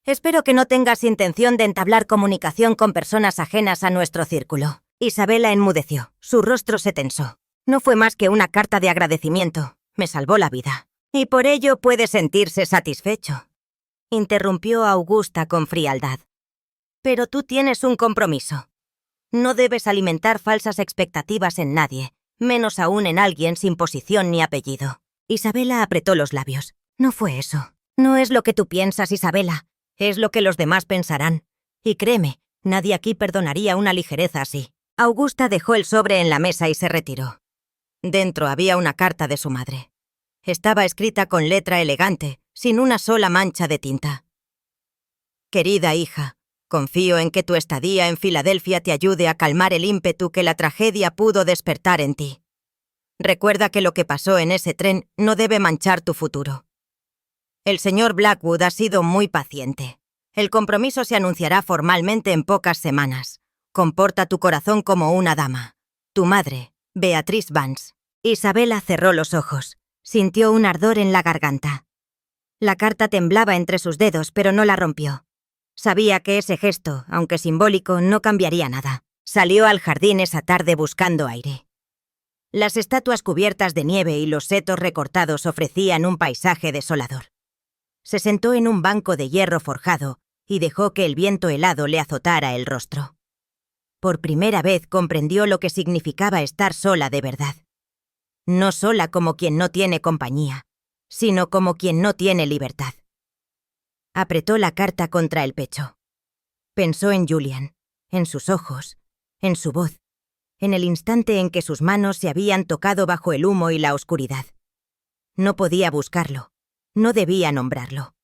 [SPEAKER 1] «Espero que no tengas intención de entablar comunicación con personas ajenas a nuestro círculo». Isabela enmudeció. Su rostro se tensó. «No fue más que una carta de agradecimiento. Me salvó la vida. Y por ello puede sentirse satisfecho», interrumpió Augusta con frialdad. «Pero tú tienes un compromiso». No debes alimentar falsas expectativas en nadie, menos aún en alguien sin posición ni apellido. Isabela apretó los labios. No fue eso. No es lo que tú piensas, Isabela. Es lo que los demás pensarán. Y créeme, nadie aquí perdonaría una ligereza así. Augusta dejó el sobre en la mesa y se retiró. Dentro había una carta de su madre. Estaba escrita con letra elegante, sin una sola mancha de tinta. Querida hija, confío en que tu estadía en Filadelfia te ayude a calmar el ímpetu que la tragedia pudo despertar en ti. Recuerda que lo que pasó en ese tren no debe manchar tu futuro. El señor Blackwood ha sido muy paciente. El compromiso se anunciará formalmente en pocas semanas. Comporta tu corazón como una dama. Tu madre, Beatrice Vance. Isabela cerró los ojos. Sintió un ardor en la garganta. La carta temblaba entre sus dedos, pero no la rompió. Sabía que ese gesto, aunque simbólico, no cambiaría nada. Salió al jardín esa tarde buscando aire. Las estatuas cubiertas de nieve y los setos recortados ofrecían un paisaje desolador. Se sentó en un banco de hierro forjado y dejó que el viento helado le azotara el rostro. Por primera vez comprendió lo que significaba estar sola de verdad. No sola como quien no tiene compañía, sino como quien no tiene libertad. Apretó la carta contra el pecho. Pensó en Julian, en sus ojos, en su voz, en el instante en que sus manos se habían tocado bajo el humo y la oscuridad. No podía buscarlo, no debía nombrarlo.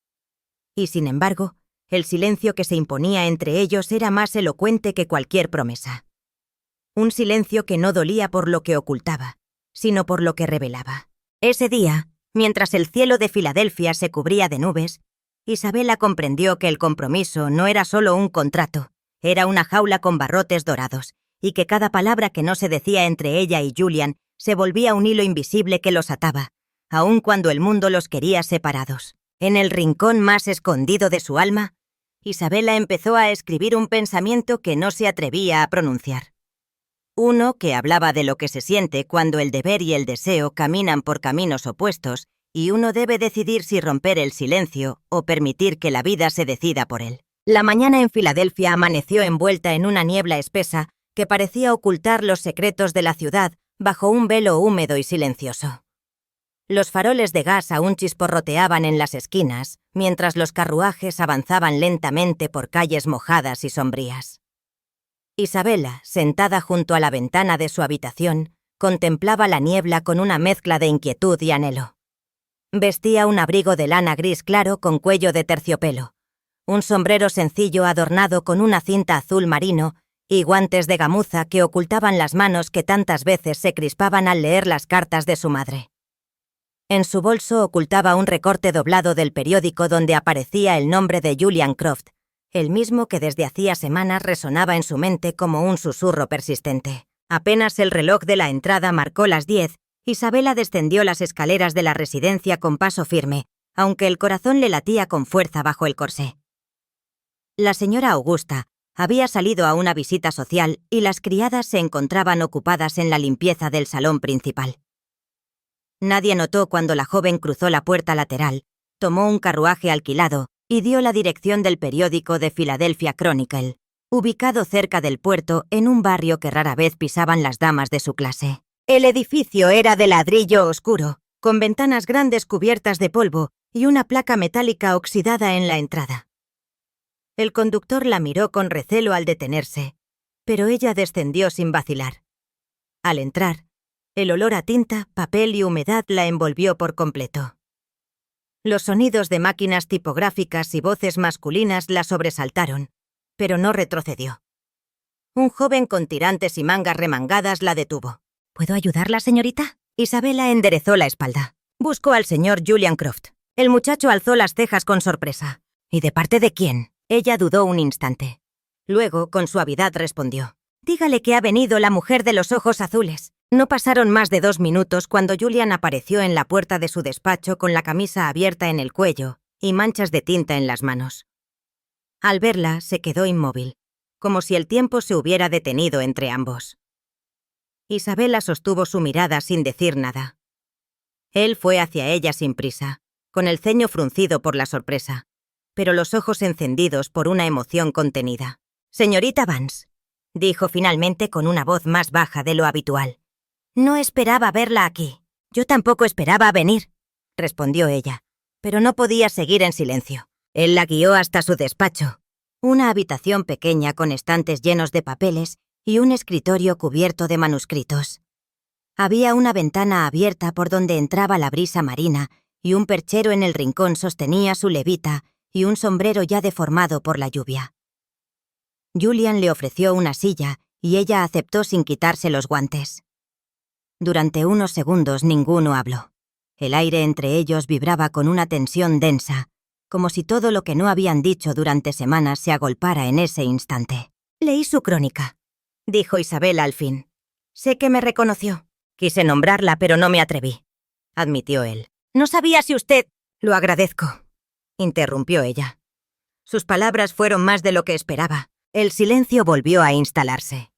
[SPEAKER 1] Y sin embargo, el silencio que se imponía entre ellos era más elocuente que cualquier promesa. Un silencio que no dolía por lo que ocultaba, sino por lo que revelaba. Ese día, mientras el cielo de Filadelfia se cubría de nubes, Isabela comprendió que el compromiso no era solo un contrato, era una jaula con barrotes dorados, y que cada palabra que no se decía entre ella y Julian se volvía un hilo invisible que los ataba, aun cuando el mundo los quería separados. En el rincón más escondido de su alma, Isabela empezó a escribir un pensamiento que no se atrevía a pronunciar. Uno que hablaba de lo que se siente cuando el deber y el deseo caminan por caminos opuestos y uno debe decidir si romper el silencio o permitir que la vida se decida por él. La mañana en Filadelfia amaneció envuelta en una niebla espesa que parecía ocultar los secretos de la ciudad bajo un velo húmedo y silencioso. Los faroles de gas aún chisporroteaban en las esquinas, mientras los carruajes avanzaban lentamente por calles mojadas y sombrías. Isabela, sentada junto a la ventana de su habitación, contemplaba la niebla con una mezcla de inquietud y anhelo. Vestía un abrigo de lana gris claro con cuello de terciopelo, un sombrero sencillo adornado con una cinta azul marino y guantes de gamuza que ocultaban las manos que tantas veces se crispaban al leer las cartas de su madre. En su bolso ocultaba un recorte doblado del periódico donde aparecía el nombre de Julian Croft, el mismo que desde hacía semanas resonaba en su mente como un susurro persistente. Apenas el reloj de la entrada marcó las 10, Isabela descendió las escaleras de la residencia con paso firme, aunque el corazón le latía con fuerza bajo el corsé. La señora Augusta había salido a una visita social y las criadas se encontraban ocupadas en la limpieza del salón principal. Nadie notó cuando la joven cruzó la puerta lateral, tomó un carruaje alquilado y dio la dirección del periódico The Philadelphia Chronicle, ubicado cerca del puerto en un barrio que rara vez pisaban las damas de su clase. El edificio era de ladrillo oscuro, con ventanas grandes cubiertas de polvo y una placa metálica oxidada en la entrada. El conductor la miró con recelo al detenerse, pero ella descendió sin vacilar. Al entrar, el olor a tinta, papel y humedad la envolvió por completo. Los sonidos de máquinas tipográficas y voces masculinas la sobresaltaron, pero no retrocedió. Un joven con tirantes y mangas remangadas la detuvo. ¿Puedo ayudarla, señorita? Isabela enderezó la espalda. Busco al señor Julian Croft. El muchacho alzó las cejas con sorpresa. ¿Y de parte de quién? Ella dudó un instante. Luego, con suavidad, respondió. Dígale que ha venido la mujer de los ojos azules. No pasaron más de 2 minutos cuando Julian apareció en la puerta de su despacho con la camisa abierta en el cuello y manchas de tinta en las manos. Al verla, se quedó inmóvil, como si el tiempo se hubiera detenido entre ambos. Isabela sostuvo su mirada sin decir nada. Él fue hacia ella sin prisa, con el ceño fruncido por la sorpresa, pero los ojos encendidos por una emoción contenida. «Señorita Vance». dijo finalmente con una voz más baja de lo habitual. No esperaba verla aquí. Yo tampoco esperaba venir, respondió ella, pero no podía seguir en silencio. Él la guió hasta su despacho, una habitación pequeña con estantes llenos de papeles y un escritorio cubierto de manuscritos. Había una ventana abierta por donde entraba la brisa marina y un perchero en el rincón sostenía su levita y un sombrero ya deformado por la lluvia. Julian le ofreció una silla y ella aceptó sin quitarse los guantes. Durante unos segundos ninguno habló. El aire entre ellos vibraba con una tensión densa, como si todo lo que no habían dicho durante semanas se agolpara en ese instante. «Leí su crónica», dijo Isabela al fin. «Sé que me reconoció. Quise nombrarla, pero no me atreví», admitió él. «No sabía si usted...» «Lo agradezco», interrumpió ella. Sus palabras fueron más de lo que esperaba. El silencio volvió a instalarse.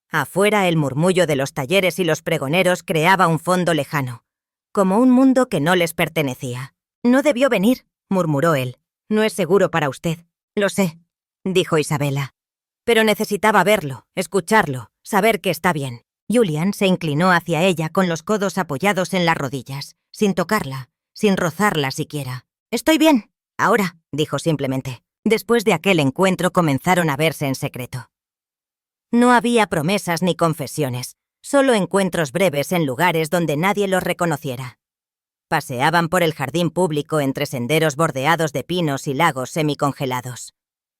[SPEAKER 1] Afuera, el murmullo de los talleres y los pregoneros creaba un fondo lejano, como un mundo que no les pertenecía. «No debió venir», murmuró él. «No es seguro para usted». «Lo sé», dijo Isabela. «Pero necesitaba verlo, escucharlo, saber que está bien». Julian se inclinó hacia ella con los codos apoyados en las rodillas, sin tocarla, sin rozarla siquiera. «Estoy bien, ahora», dijo simplemente. Después de aquel encuentro comenzaron a verse en secreto. No había promesas ni confesiones, solo encuentros breves en lugares donde nadie los reconociera. Paseaban por el jardín público entre senderos bordeados de pinos y lagos semicongelados.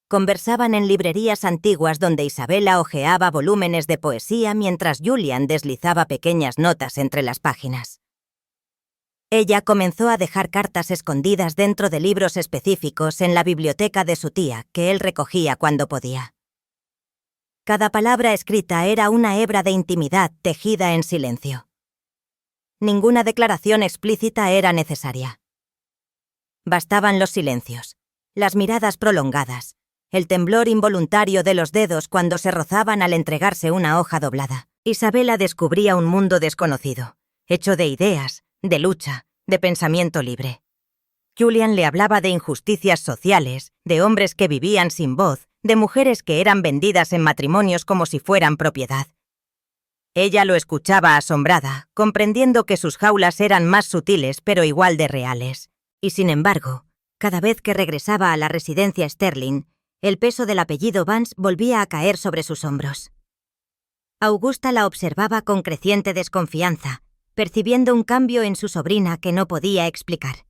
[SPEAKER 1] Conversaban en librerías antiguas donde Isabela hojeaba volúmenes de poesía mientras Julian deslizaba pequeñas notas entre las páginas. Ella comenzó a dejar cartas escondidas dentro de libros específicos en la biblioteca de su tía, que él recogía cuando podía. Cada palabra escrita era una hebra de intimidad tejida en silencio. Ninguna declaración explícita era necesaria. Bastaban los silencios, las miradas prolongadas, el temblor involuntario de los dedos cuando se rozaban al entregarse una hoja doblada. Isabela descubría un mundo desconocido, hecho de ideas, de lucha, de pensamiento libre. Julian le hablaba de injusticias sociales, de hombres que vivían sin voz, de mujeres que eran vendidas en matrimonios como si fueran propiedad. Ella lo escuchaba asombrada, comprendiendo que sus jaulas eran más sutiles pero igual de reales. Y sin embargo, cada vez que regresaba a la residencia Sterling, el peso del apellido Vance volvía a caer sobre sus hombros. Augusta la observaba con creciente desconfianza, percibiendo un cambio en su sobrina que no podía explicar.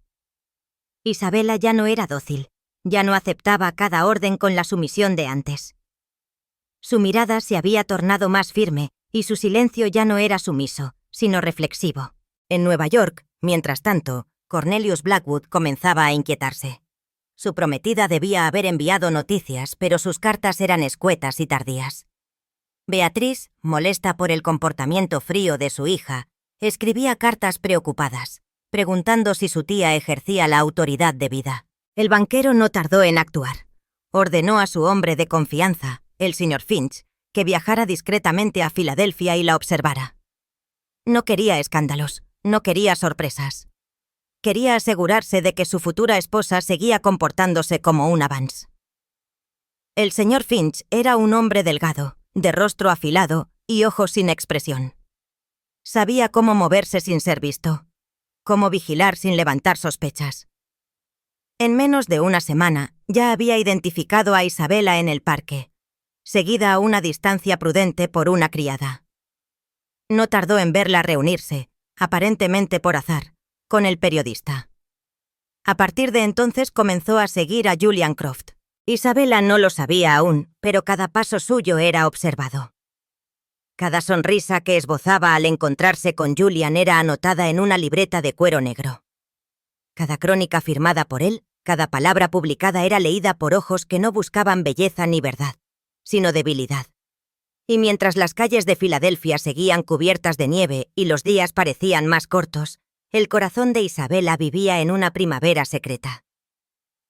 [SPEAKER 1] Isabela ya no era dócil, ya no aceptaba cada orden con la sumisión de antes. Su mirada se había tornado más firme y su silencio ya no era sumiso, sino reflexivo. En Nueva York, mientras tanto, Cornelius Blackwood comenzaba a inquietarse. Su prometida debía haber enviado noticias, pero sus cartas eran escuetas y tardías. Beatriz, molesta por el comportamiento frío de su hija, escribía cartas preocupadas, preguntando si su tía ejercía la autoridad debida. El banquero no tardó en actuar. Ordenó a su hombre de confianza, el señor Finch, que viajara discretamente a Filadelfia y la observara. No quería escándalos, no quería sorpresas. Quería asegurarse de que su futura esposa seguía comportándose como una Vance. El señor Finch era un hombre delgado, de rostro afilado y ojos sin expresión. Sabía cómo moverse sin ser visto, cómo vigilar sin levantar sospechas. En menos de una semana ya había identificado a Isabela en el parque, seguida a una distancia prudente por una criada. No tardó en verla reunirse, aparentemente por azar, con el periodista. A partir de entonces comenzó a seguir a Julian Croft. Isabela no lo sabía aún, pero cada paso suyo era observado. Cada sonrisa que esbozaba al encontrarse con Julian era anotada en una libreta de cuero negro. Cada crónica firmada por él, cada palabra publicada era leída por ojos que no buscaban belleza ni verdad, sino debilidad. Y mientras las calles de Filadelfia seguían cubiertas de nieve y los días parecían más cortos, el corazón de Isabela vivía en una primavera secreta.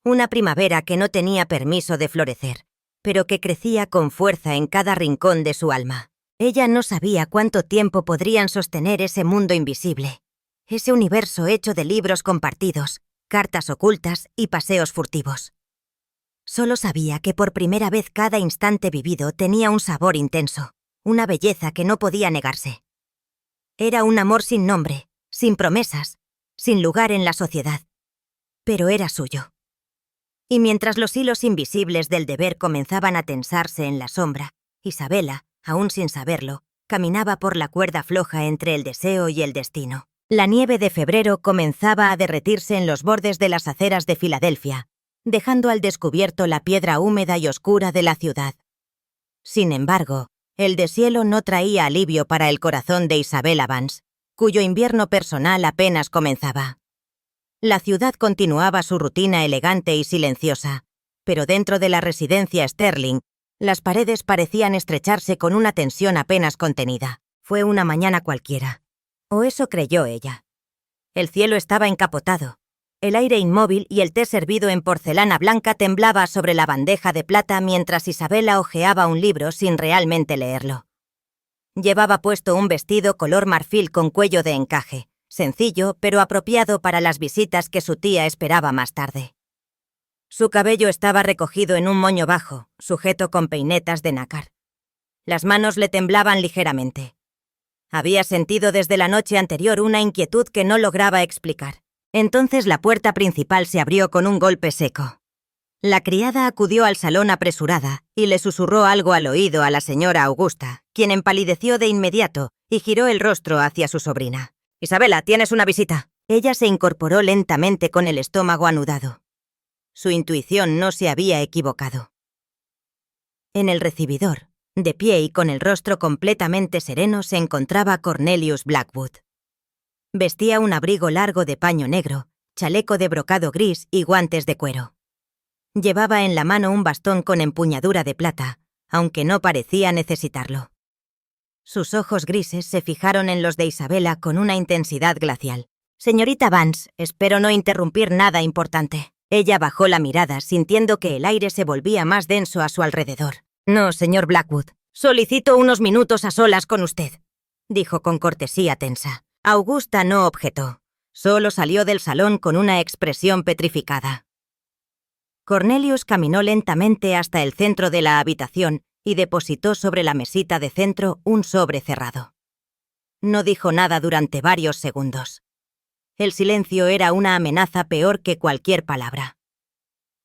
[SPEAKER 1] Una primavera que no tenía permiso de florecer, pero que crecía con fuerza en cada rincón de su alma. Ella no sabía cuánto tiempo podrían sostener ese mundo invisible, ese universo hecho de libros compartidos, cartas ocultas y paseos furtivos. Solo sabía que por primera vez cada instante vivido tenía un sabor intenso, una belleza que no podía negarse. Era un amor sin nombre, sin promesas, sin lugar en la sociedad. Pero era suyo. Y mientras los hilos invisibles del deber comenzaban a tensarse en la sombra, Isabela, aún sin saberlo, caminaba por la cuerda floja entre el deseo y el destino. La nieve de febrero comenzaba a derretirse en los bordes de las aceras de Filadelfia, dejando al descubierto la piedra húmeda y oscura de la ciudad. Sin embargo, el deshielo no traía alivio para el corazón de Isabella Vance, cuyo invierno personal apenas comenzaba. La ciudad continuaba su rutina elegante y silenciosa, pero dentro de la residencia Sterling, las paredes parecían estrecharse con una tensión apenas contenida. Fue una mañana cualquiera. O eso creyó ella. El cielo estaba encapotado. El aire inmóvil y el té servido en porcelana blanca temblaba sobre la bandeja de plata mientras Isabela hojeaba un libro sin realmente leerlo. Llevaba puesto un vestido color marfil con cuello de encaje, sencillo pero apropiado para las visitas que su tía esperaba más tarde. Su cabello estaba recogido en un moño bajo, sujeto con peinetas de nácar. Las manos le temblaban ligeramente. Había sentido desde la noche anterior una inquietud que no lograba explicar. Entonces la puerta principal se abrió con un golpe seco. La criada acudió al salón apresurada y le susurró algo al oído a la señora Augusta, quien empalideció de inmediato y giró el rostro hacia su sobrina. «Isabela, tienes una visita». Ella se incorporó lentamente con el estómago anudado. Su intuición no se había equivocado. En el recibidor, de pie y con el rostro completamente sereno, se encontraba Cornelius Blackwood. Vestía un abrigo largo de paño negro, chaleco de brocado gris y guantes de cuero. Llevaba en la mano un bastón con empuñadura de plata, aunque no parecía necesitarlo. Sus ojos grises se fijaron en los de Isabela con una intensidad glacial. «Señorita Vance, espero no interrumpir nada importante». Ella bajó la mirada, sintiendo que el aire se volvía más denso a su alrededor. «No, señor Blackwood. Solicito unos minutos a solas con usted», dijo con cortesía tensa. Augusta no objetó. Solo salió del salón con una expresión petrificada. Cornelius caminó lentamente hasta el centro de la habitación y depositó sobre la mesita de centro un sobre cerrado. No dijo nada durante varios segundos. El silencio era una amenaza peor que cualquier palabra.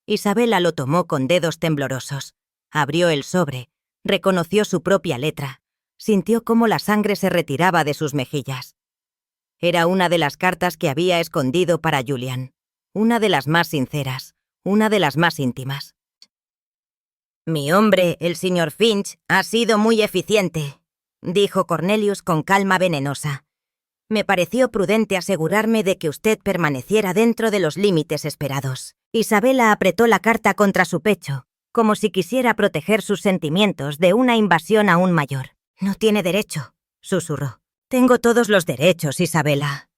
[SPEAKER 1] Isabela lo tomó con dedos temblorosos. Abrió el sobre, reconoció su propia letra, sintió cómo la sangre se retiraba de sus mejillas. Era una de las cartas que había escondido para Julian, una de las más sinceras, una de las más íntimas. «Mi hombre, el señor Finch, ha sido muy eficiente», dijo Cornelius con calma venenosa. «Me pareció prudente asegurarme de que usted permaneciera dentro de los límites esperados». Isabela apretó la carta contra su pecho, como si quisiera proteger sus sentimientos de una invasión aún mayor. «No tiene derecho», susurró. «Tengo todos los derechos, Isabela»,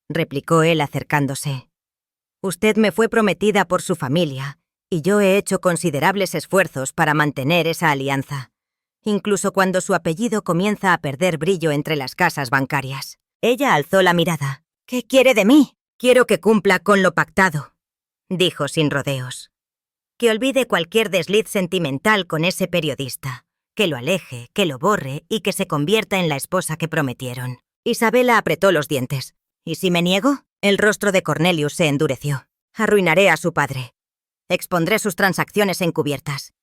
[SPEAKER 1] replicó él acercándose. «Usted me fue prometida por su familia, y yo he hecho considerables esfuerzos para mantener esa alianza, incluso cuando su apellido comienza a perder brillo entre las casas bancarias». Ella alzó la mirada. «¿Qué quiere de mí?» «Quiero que cumpla con lo pactado», dijo sin rodeos. «Que olvide cualquier desliz sentimental con ese periodista, que lo aleje, que lo borre y que se convierta en la esposa que prometieron». Isabela apretó los dientes. «¿Y si me niego?» El rostro de Cornelius se endureció. «Arruinaré a su padre. Expondré sus transacciones encubiertas.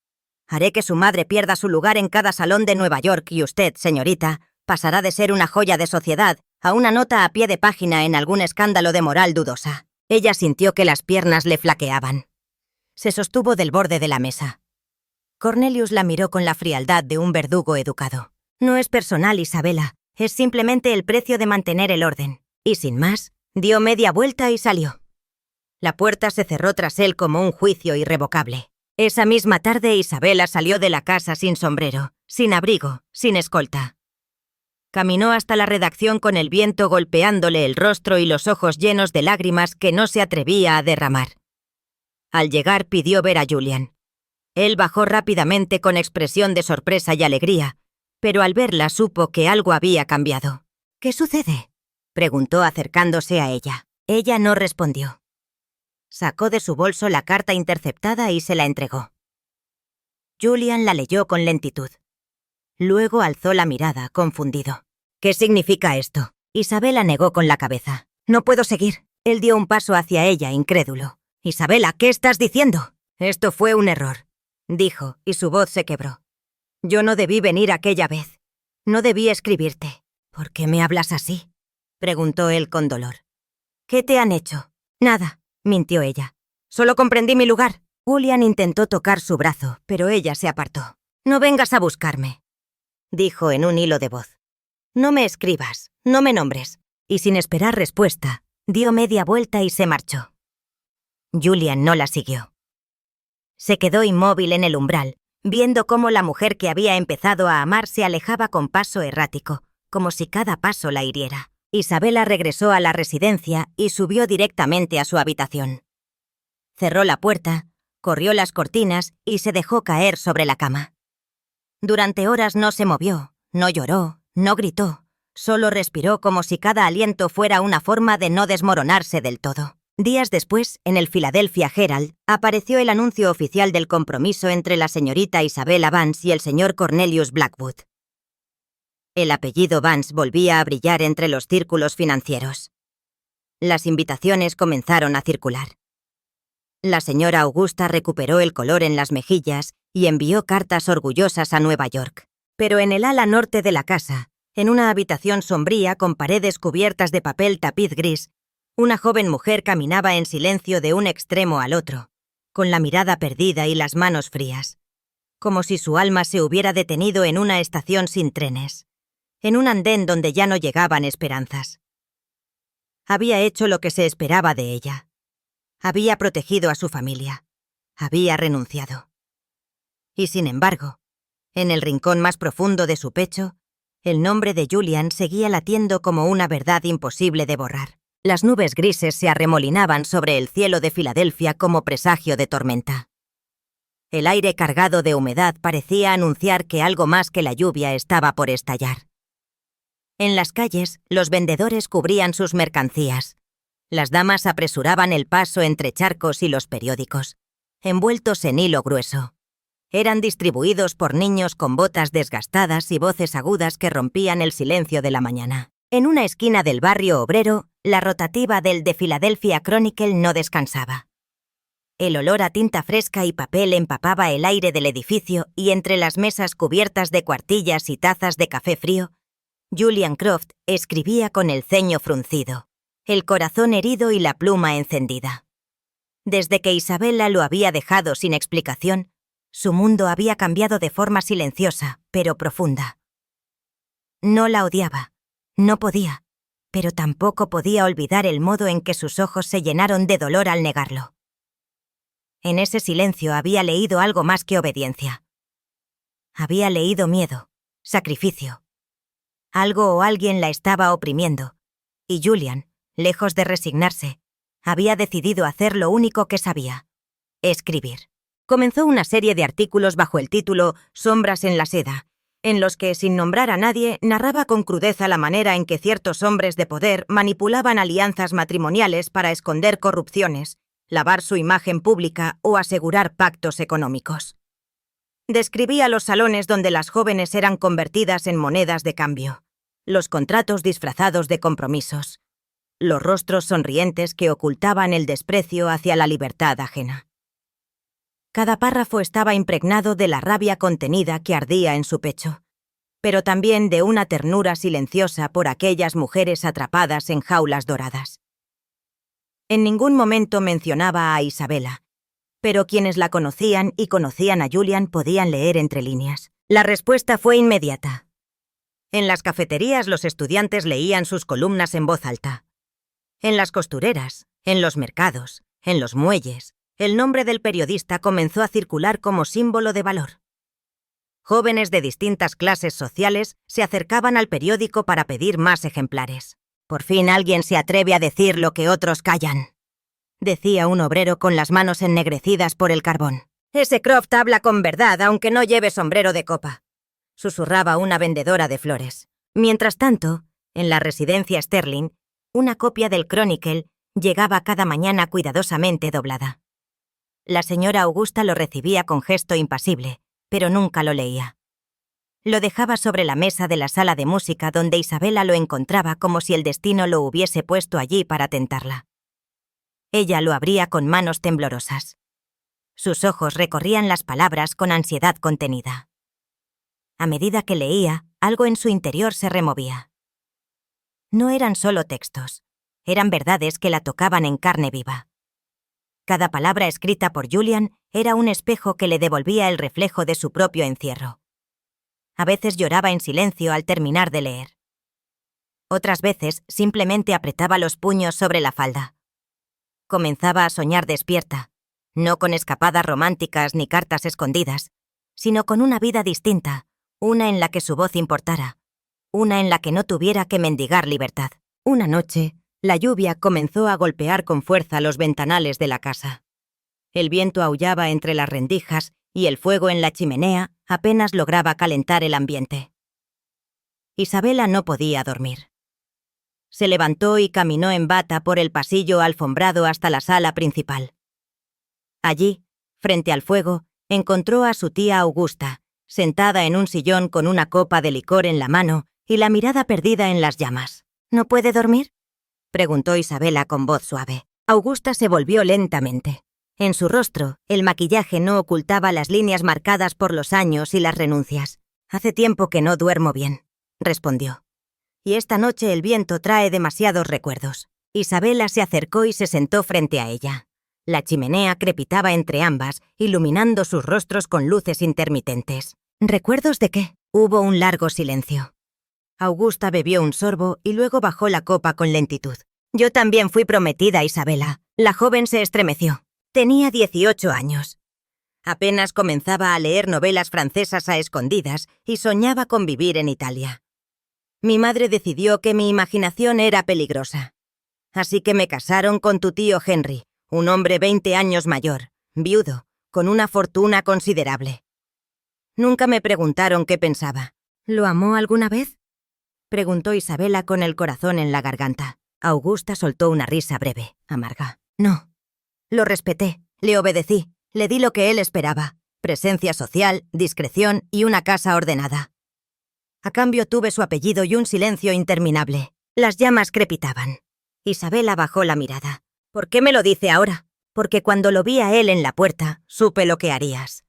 [SPEAKER 1] Haré que su madre pierda su lugar en cada salón de Nueva York y usted, señorita, pasará de ser una joya de sociedad a una nota a pie de página en algún escándalo de moral dudosa». Ella sintió que las piernas le flaqueaban. Se sostuvo del borde de la mesa. Cornelius la miró con la frialdad de un verdugo educado. «No es personal, Isabela. Es simplemente el precio de mantener el orden». Y sin más, dio media vuelta y salió. La puerta se cerró tras él como un juicio irrevocable. Esa misma tarde Isabela salió de la casa sin sombrero, sin abrigo, sin escolta. Caminó hasta la redacción con el viento golpeándole el rostro y los ojos llenos de lágrimas que no se atrevía a derramar. Al llegar pidió ver a Julian. Él bajó rápidamente con expresión de sorpresa y alegría, pero al verla supo que algo había cambiado. «¿Qué sucede?», preguntó acercándose a ella. Ella no respondió. Sacó de su bolso la carta interceptada y se la entregó. Julian la leyó con lentitud. Luego alzó la mirada, confundido. «¿Qué significa esto?» Isabela negó con la cabeza. «No puedo seguir». Él dio un paso hacia ella, incrédulo. «Isabela, ¿qué estás diciendo?» «Esto fue un error», dijo, y su voz se quebró. «Yo no debí venir aquella vez. No debí escribirte». «¿Por qué me hablas así?», preguntó él con dolor. «¿Qué te han hecho?» «Nada», mintió ella. «Solo comprendí mi lugar». Julian intentó tocar su brazo, pero ella se apartó. «No vengas a buscarme», dijo en un hilo de voz. «No me escribas, no me nombres». Y sin esperar respuesta, dio media vuelta y se marchó. Julian no la siguió. Se quedó inmóvil en el umbral, viendo cómo la mujer que había empezado a amar se alejaba con paso errático, como si cada paso la hiriera. Isabela regresó a la residencia y subió directamente a su habitación. Cerró la puerta, corrió las cortinas y se dejó caer sobre la cama. Durante horas no se movió, no lloró, no gritó, solo respiró como si cada aliento fuera una forma de no desmoronarse del todo. Días después, en el Philadelphia Herald, apareció el anuncio oficial del compromiso entre la señorita Isabella Vance y el señor Cornelius Blackwood. El apellido Vance volvía a brillar entre los círculos financieros. Las invitaciones comenzaron a circular. La señora Augusta recuperó el color en las mejillas y envió cartas orgullosas a Nueva York. Pero en el ala norte de la casa, en una habitación sombría con paredes cubiertas de papel tapiz gris, una joven mujer caminaba en silencio de un extremo al otro, con la mirada perdida y las manos frías, como si su alma se hubiera detenido en una estación sin trenes, en un andén donde ya no llegaban esperanzas. Había hecho lo que se esperaba de ella. Había protegido a su familia. Había renunciado. Y sin embargo, en el rincón más profundo de su pecho, el nombre de Julian seguía latiendo como una verdad imposible de borrar. Las nubes grises se arremolinaban sobre el cielo de Filadelfia como presagio de tormenta. El aire cargado de humedad parecía anunciar que algo más que la lluvia estaba por estallar. En las calles, los vendedores cubrían sus mercancías. Las damas apresuraban el paso entre charcos y los periódicos, envueltos en hilo grueso. Eran distribuidos por niños con botas desgastadas y voces agudas que rompían el silencio de la mañana. En una esquina del barrio obrero, la rotativa del The Philadelphia Chronicle no descansaba. El olor a tinta fresca y papel empapaba el aire del edificio y entre las mesas cubiertas de cuartillas y tazas de café frío, Julian Croft escribía con el ceño fruncido, el corazón herido y la pluma encendida. Desde que Isabela lo había dejado sin explicación, su mundo había cambiado de forma silenciosa, pero profunda. No la odiaba, no podía, pero tampoco podía olvidar el modo en que sus ojos se llenaron de dolor al negarlo. En ese silencio había leído algo más que obediencia. Había leído miedo, sacrificio. Algo o alguien la estaba oprimiendo, y Julian, lejos de resignarse, había decidido hacer lo único que sabía: escribir. Comenzó una serie de artículos bajo el título Sombras en la seda, en los que, sin nombrar a nadie, narraba con crudeza la manera en que ciertos hombres de poder manipulaban alianzas matrimoniales para esconder corrupciones, lavar su imagen pública o asegurar pactos económicos. Describía los salones donde las jóvenes eran convertidas en monedas de cambio, los contratos disfrazados de compromisos, los rostros sonrientes que ocultaban el desprecio hacia la libertad ajena. Cada párrafo estaba impregnado de la rabia contenida que ardía en su pecho, pero también de una ternura silenciosa por aquellas mujeres atrapadas en jaulas doradas. En ningún momento mencionaba a Isabela, pero quienes la conocían y conocían a Julian podían leer entre líneas. La respuesta fue inmediata. En las cafeterías los estudiantes leían sus columnas en voz alta. En las costureras, en los mercados, en los muelles, el nombre del periodista comenzó a circular como símbolo de valor. Jóvenes de distintas clases sociales se acercaban al periódico para pedir más ejemplares. «Por fin alguien se atreve a decir lo que otros callan», decía un obrero con las manos ennegrecidas por el carbón. «Ese Croft habla con verdad, aunque no lleve sombrero de copa», susurraba una vendedora de flores. Mientras tanto, en la residencia Sterling, una copia del Chronicle Llegaba cada mañana cuidadosamente doblada. La señora Augusta lo recibía con gesto impasible, pero nunca lo leía. Lo dejaba sobre la mesa de la sala de música donde Isabela lo encontraba como si el destino lo hubiese puesto allí para tentarla. Ella lo abría con manos temblorosas. Sus ojos recorrían las palabras con ansiedad contenida. A medida que leía, algo en su interior se removía. No eran solo textos, eran verdades que la tocaban en carne viva. Cada palabra escrita por Julian era un espejo que le devolvía el reflejo de su propio encierro. A veces lloraba en silencio al terminar de leer. Otras veces simplemente apretaba los puños sobre la falda. Comenzaba a soñar despierta, no con escapadas románticas ni cartas escondidas, sino con una vida distinta, una en la que su voz importara, una en la que no tuviera que mendigar libertad. Una noche, la lluvia comenzó a golpear con fuerza los ventanales de la casa. El viento aullaba entre las rendijas y el fuego en la chimenea apenas lograba calentar el ambiente. Isabela no podía dormir. Se levantó y caminó en bata por el pasillo alfombrado hasta la sala principal. Allí, frente al fuego, encontró a su tía Augusta, sentada en un sillón con una copa de licor en la mano y la mirada perdida en las llamas. ¿No puede dormir?, preguntó Isabela con voz suave. Augusta se volvió lentamente. En su rostro, el maquillaje no ocultaba las líneas marcadas por los años y las renuncias. «Hace tiempo que no duermo bien», respondió. «Y esta noche el viento trae demasiados recuerdos». Isabela se acercó y se sentó frente a ella. La chimenea crepitaba entre ambas, iluminando sus rostros con luces intermitentes. «¿Recuerdos de qué?». Hubo un largo silencio. Augusta bebió un sorbo y luego bajó la copa con lentitud. «Yo también fui prometida, Isabela». La joven se estremeció. Tenía 18 años. Apenas comenzaba a leer novelas francesas a escondidas y soñaba con vivir en Italia. Mi madre decidió que mi imaginación era peligrosa. Así que me casaron con tu tío Henry, un hombre 20 años mayor, viudo, con una fortuna considerable. Nunca me preguntaron qué pensaba. ¿Lo amó alguna vez?, preguntó Isabela con el corazón en la garganta. Augusta soltó una risa breve, amarga. «No. Lo respeté, le obedecí, le di lo que él esperaba, presencia social, discreción y una casa ordenada. A cambio tuve su apellido y un silencio interminable. Las llamas crepitaban». Isabela bajó la mirada. «¿Por qué me lo dice ahora?». «Porque cuando lo vi a él en la puerta, supe lo que harías.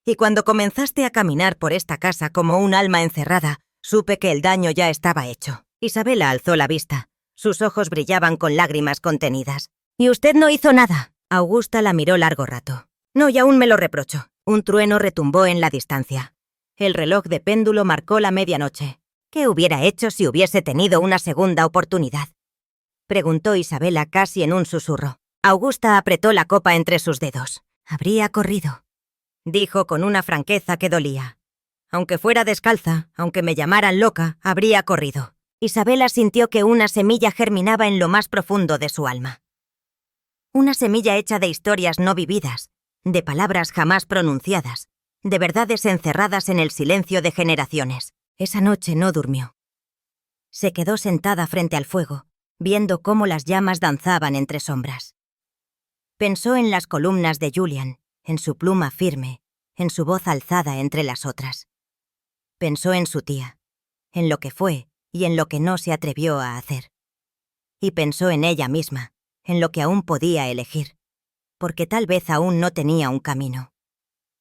[SPEAKER 1] Y cuando comenzaste a caminar por esta casa como un alma encerrada, supe que el daño ya estaba hecho». Isabela alzó la vista. Sus ojos brillaban con lágrimas contenidas. «¿Y usted no hizo nada?». Augusta la miró largo rato. «No, y aún me lo reprocho». Un trueno retumbó en la distancia. El reloj de péndulo marcó la medianoche. «¿Qué hubiera hecho si hubiese tenido una segunda oportunidad?», preguntó Isabela casi en un susurro. Augusta apretó la copa entre sus dedos. «Habría corrido», dijo con una franqueza que dolía. «Aunque fuera descalza, aunque me llamaran loca, habría corrido». Isabela sintió que una semilla germinaba en lo más profundo de su alma. Una semilla hecha de historias no vividas, de palabras jamás pronunciadas, de verdades encerradas en el silencio de generaciones. Esa noche no durmió. Se quedó sentada frente al fuego, viendo cómo las llamas danzaban entre sombras. Pensó en las columnas de Julian, en su pluma firme, en su voz alzada entre las otras. Pensó en su tía, en lo que fue y en lo que no se atrevió a hacer. Y pensó en ella misma, en lo que aún podía elegir, porque tal vez aún no tenía un camino.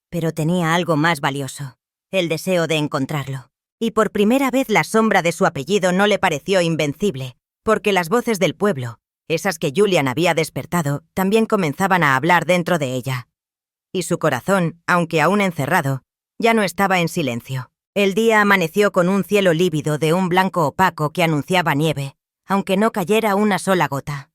[SPEAKER 1] Pero tenía algo más valioso, el deseo de encontrarlo. Y por primera vez la sombra de su apellido no le pareció invencible, porque las voces del pueblo, esas que Julian había despertado, también comenzaban a hablar dentro de ella. Y su corazón, aunque aún encerrado, ya no estaba en silencio. El día amaneció con un cielo lívido de un blanco opaco que anunciaba nieve, aunque no cayera una sola gota.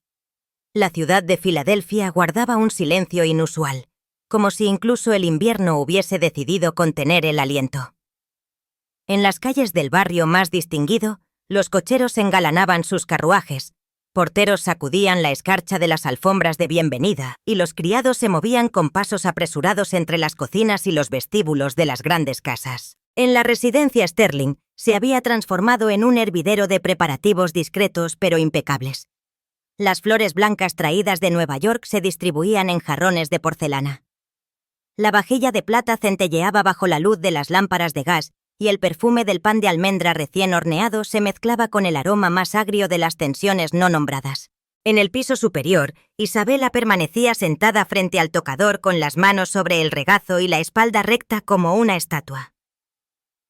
[SPEAKER 1] La ciudad de Filadelfia guardaba un silencio inusual, como si incluso el invierno hubiese decidido contener el aliento. En las calles del barrio más distinguido, los cocheros engalanaban sus carruajes, porteros sacudían la escarcha de las alfombras de bienvenida y los criados se movían con pasos apresurados entre las cocinas y los vestíbulos de las grandes casas. En la residencia Sterling se había transformado en un hervidero de preparativos discretos pero impecables. Las flores blancas traídas de Nueva York se distribuían en jarrones de porcelana. La vajilla de plata centelleaba bajo la luz de las lámparas de gas y el perfume del pan de almendra recién horneado se mezclaba con el aroma más agrio de las tensiones no nombradas. En el piso superior, Isabela permanecía sentada frente al tocador con las manos sobre el regazo y la espalda recta como una estatua.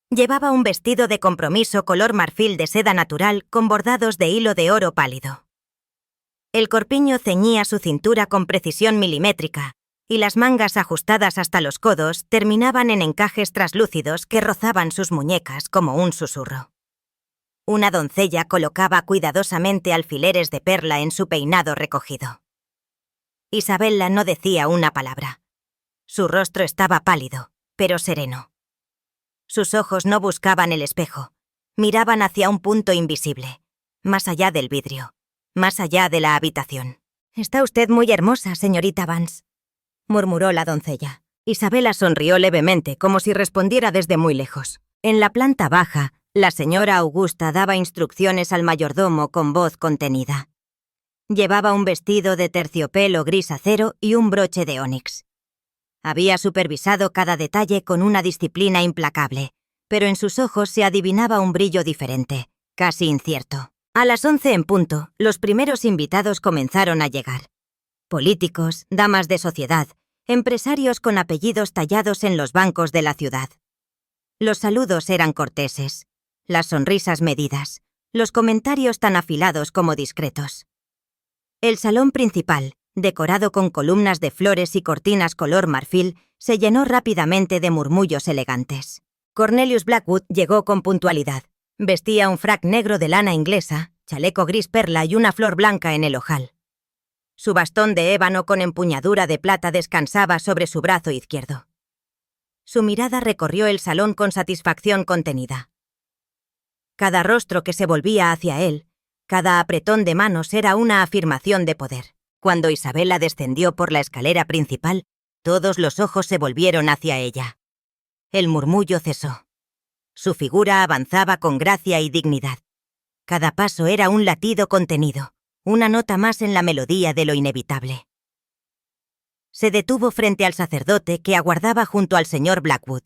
[SPEAKER 1] Llevaba un vestido de compromiso color marfil de seda natural con bordados de hilo de oro pálido. El corpiño ceñía su cintura con precisión milimétrica, y las mangas ajustadas hasta los codos terminaban en encajes traslúcidos que rozaban sus muñecas como un susurro. Una doncella colocaba cuidadosamente alfileres de perla en su peinado recogido. Isabela no decía una palabra. Su rostro estaba pálido, pero sereno. Sus ojos no buscaban el espejo, miraban hacia un punto invisible, más allá del vidrio, más allá de la habitación. «Está usted muy hermosa, señorita Vance», murmuró la doncella. Isabela sonrió levemente, como si respondiera desde muy lejos. En la planta baja, la señora Augusta daba instrucciones al mayordomo con voz contenida. Llevaba un vestido de terciopelo gris acero y un broche de ónix. Había supervisado cada detalle con una disciplina implacable, pero en sus ojos se adivinaba un brillo diferente, casi incierto. A las 11 en punto, los primeros invitados comenzaron a llegar. Políticos, damas de sociedad, empresarios con apellidos tallados en los bancos de la ciudad. Los saludos eran corteses, las sonrisas medidas, los comentarios tan afilados como discretos. El salón principal, decorado con columnas de flores y cortinas color marfil, se llenó rápidamente de murmullos elegantes. Cornelius Blackwood llegó con puntualidad. Vestía un frac negro de lana inglesa, chaleco gris perla y una flor blanca en el ojal. Su bastón de ébano con empuñadura de plata descansaba sobre su brazo izquierdo. Su mirada recorrió el salón con satisfacción contenida. Cada rostro que se volvía hacia él, cada apretón de manos era una afirmación de poder. Cuando Isabela descendió por la escalera principal, todos los ojos se volvieron hacia ella. El murmullo cesó. Su figura avanzaba con gracia y dignidad. Cada paso era un latido contenido, una nota más en la melodía de lo inevitable. Se detuvo frente al sacerdote que aguardaba junto al señor Blackwood.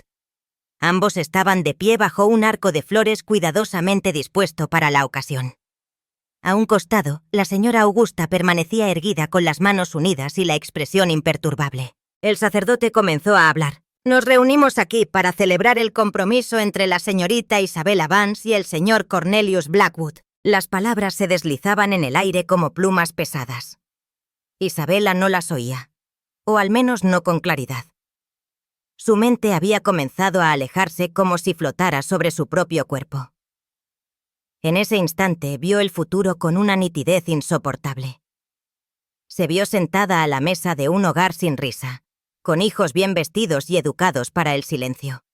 [SPEAKER 1] Ambos estaban de pie bajo un arco de flores cuidadosamente dispuesto para la ocasión. A un costado, la señora Augusta permanecía erguida con las manos unidas y la expresión imperturbable. El sacerdote comenzó a hablar. «Nos reunimos aquí para celebrar el compromiso entre la señorita Isabela Vance y el señor Cornelius Blackwood». Las palabras se deslizaban en el aire como plumas pesadas. Isabela no las oía, o al menos no con claridad. Su mente había comenzado a alejarse como si flotara sobre su propio cuerpo. En ese instante vio el futuro con una nitidez insoportable. Se vio sentada a la mesa de un hogar sin risa, con hijos bien vestidos y educados para el silencio.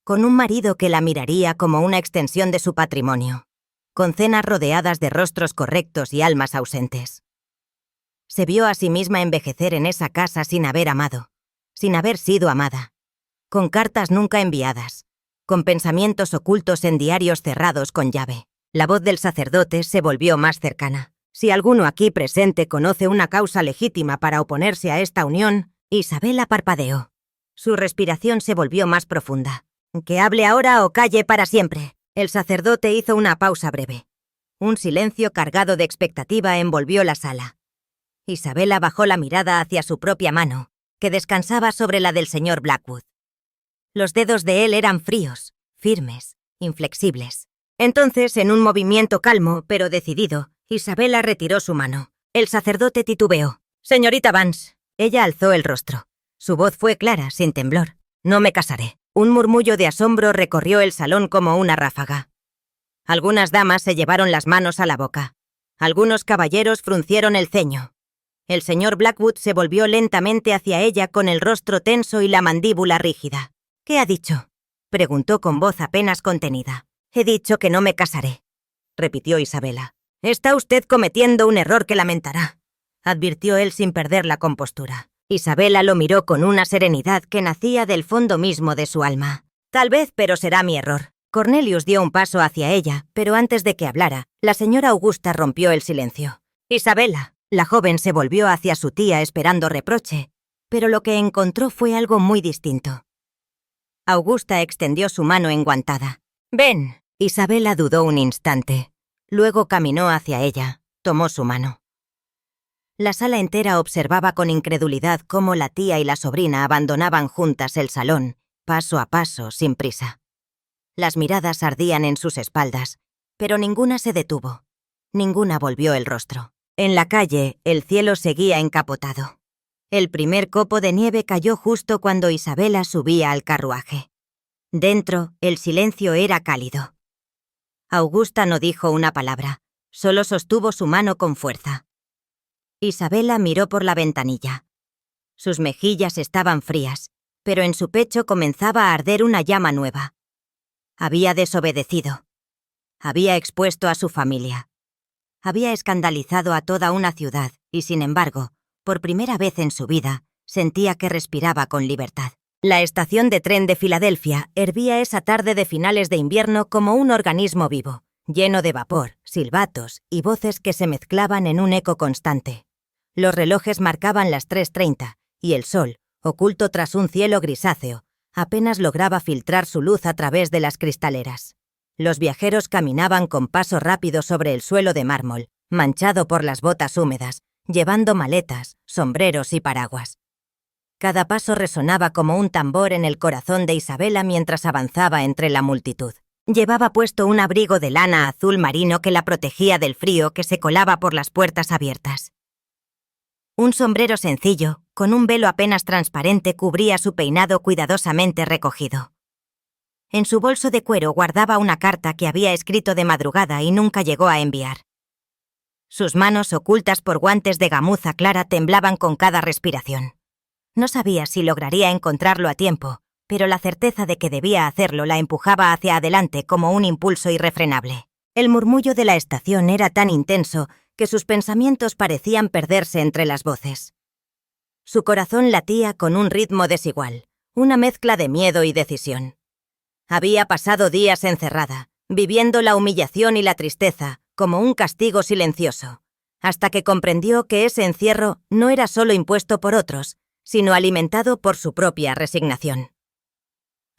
[SPEAKER 1] Con un marido que la miraría como una extensión de su patrimonio, con cenas rodeadas de rostros correctos y almas ausentes. Se vio a sí misma envejecer en esa casa sin haber amado, sin haber sido amada, con cartas nunca enviadas, con pensamientos ocultos en diarios cerrados con llave. La voz del sacerdote se volvió más cercana. Si alguno aquí presente conoce una causa legítima para oponerse a esta unión, Isabela parpadeó. Su respiración se volvió más profunda. «Que hable ahora o calle para siempre». El sacerdote hizo una pausa breve. Un silencio cargado de expectativa envolvió la sala. Isabela bajó la mirada hacia su propia mano, que descansaba sobre la del señor Blackwood. Los dedos de él eran fríos, firmes, inflexibles. Entonces, en un movimiento calmo, pero decidido, Isabela retiró su mano. El sacerdote titubeó. «Señorita Vance». Ella alzó el rostro. Su voz fue clara, sin temblor. «No me casaré». Un murmullo de asombro recorrió el salón como una ráfaga. Algunas damas se llevaron las manos a la boca. Algunos caballeros fruncieron el ceño. El señor Blackwood se volvió lentamente hacia ella con el rostro tenso y la mandíbula rígida. «¿Qué ha dicho?», preguntó con voz apenas contenida. «He dicho que no me casaré», repitió Isabela. «Está usted cometiendo un error que lamentará», advirtió él sin perder la compostura. Isabela lo miró con una serenidad que nacía del fondo mismo de su alma. «Tal vez, pero será mi error». Cornelius dio un paso hacia ella, pero antes de que hablara, la señora Augusta rompió el silencio. Isabela. La joven se volvió hacia su tía esperando reproche, pero lo que encontró fue algo muy distinto. Augusta extendió su mano enguantada. «Ven». Isabela dudó un instante. Luego caminó hacia ella, tomó su mano. La sala entera observaba con incredulidad cómo la tía y la sobrina abandonaban juntas el salón, paso a paso, sin prisa. Las miradas ardían en sus espaldas, pero ninguna se detuvo. Ninguna volvió el rostro. En la calle, el cielo seguía encapotado. El primer copo de nieve cayó justo cuando Isabela subía al carruaje. Dentro, el silencio era cálido. Augusta no dijo una palabra, solo sostuvo su mano con fuerza. Isabela miró por la ventanilla. Sus mejillas estaban frías, pero en su pecho comenzaba a arder una llama nueva. Había desobedecido. Había expuesto a su familia. Había escandalizado a toda una ciudad y, sin embargo, por primera vez en su vida, sentía que respiraba con libertad. La estación de tren de Filadelfia hervía esa tarde de finales de invierno como un organismo vivo, lleno de vapor, silbatos y voces que se mezclaban en un eco constante. Los relojes marcaban las 3:30 y el sol, oculto tras un cielo grisáceo, apenas lograba filtrar su luz a través de las cristaleras. Los viajeros caminaban con paso rápido sobre el suelo de mármol, manchado por las botas húmedas, llevando maletas, sombreros y paraguas. Cada paso resonaba como un tambor en el corazón de Isabela mientras avanzaba entre la multitud. Llevaba puesto un abrigo de lana azul marino que la protegía del frío que se colaba por las puertas abiertas. Un sombrero sencillo, con un velo apenas transparente, cubría su peinado cuidadosamente recogido. En su bolso de cuero guardaba una carta que había escrito de madrugada y nunca llegó a enviar. Sus manos, ocultas por guantes de gamuza clara, temblaban con cada respiración. No sabía si lograría encontrarlo a tiempo, pero la certeza de que debía hacerlo la empujaba hacia adelante como un impulso irrefrenable. El murmullo de la estación era tan intenso que sus pensamientos parecían perderse entre las voces. Su corazón latía con un ritmo desigual, una mezcla de miedo y decisión. Había pasado días encerrada, viviendo la humillación y la tristeza como un castigo silencioso, hasta que comprendió que ese encierro no era solo impuesto por otros, sino alimentado por su propia resignación.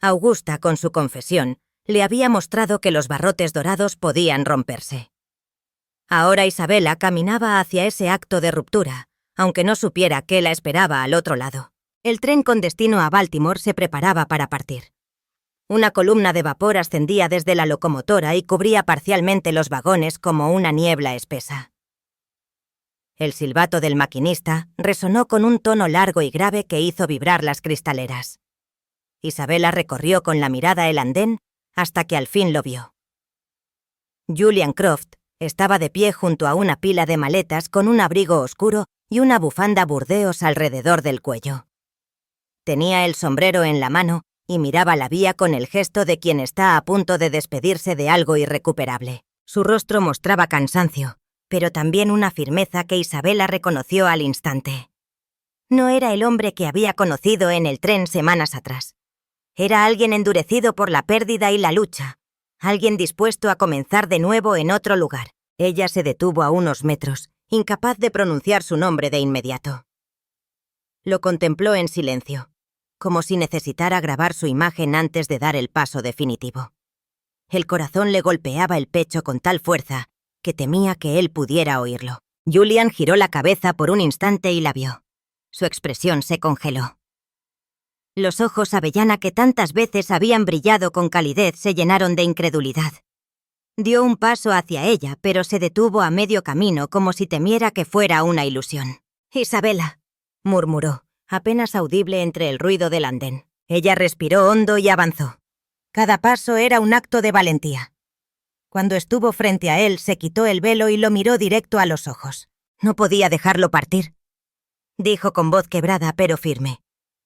[SPEAKER 1] Augusta, con su confesión, le había mostrado que los barrotes dorados podían romperse. Ahora Isabela caminaba hacia ese acto de ruptura, aunque no supiera qué la esperaba al otro lado. El tren con destino a Baltimore se preparaba para partir. Una columna de vapor ascendía desde la locomotora y cubría parcialmente los vagones como una niebla espesa. El silbato del maquinista resonó con un tono largo y grave que hizo vibrar las cristaleras. Isabela recorrió con la mirada el andén hasta que al fin lo vio. Julian Croft estaba de pie junto a una pila de maletas con un abrigo oscuro y una bufanda burdeos alrededor del cuello. Tenía el sombrero en la mano y miraba la vía con el gesto de quien está a punto de despedirse de algo irrecuperable. Su rostro mostraba cansancio, pero también una firmeza que Isabela reconoció al instante. No era el hombre que había conocido en el tren semanas atrás. Era alguien endurecido por la pérdida y la lucha, alguien dispuesto a comenzar de nuevo en otro lugar. Ella se detuvo a unos metros, incapaz de pronunciar su nombre de inmediato. Lo contempló en silencio, como si necesitara grabar su imagen antes de dar el paso definitivo. El corazón le golpeaba el pecho con tal fuerza que temía que él pudiera oírlo. Julian giró la cabeza por un instante y la vio. Su expresión se congeló. Los ojos avellana que tantas veces habían brillado con calidez se llenaron de incredulidad. Dio un paso hacia ella, pero se detuvo a medio camino como si temiera que fuera una ilusión. «Isabela», murmuró, apenas audible entre el ruido del andén. Ella respiró hondo y avanzó. Cada paso era un acto de valentía. Cuando estuvo frente a él, se quitó el velo y lo miró directo a los ojos. «No podía dejarlo partir», dijo con voz quebrada pero firme.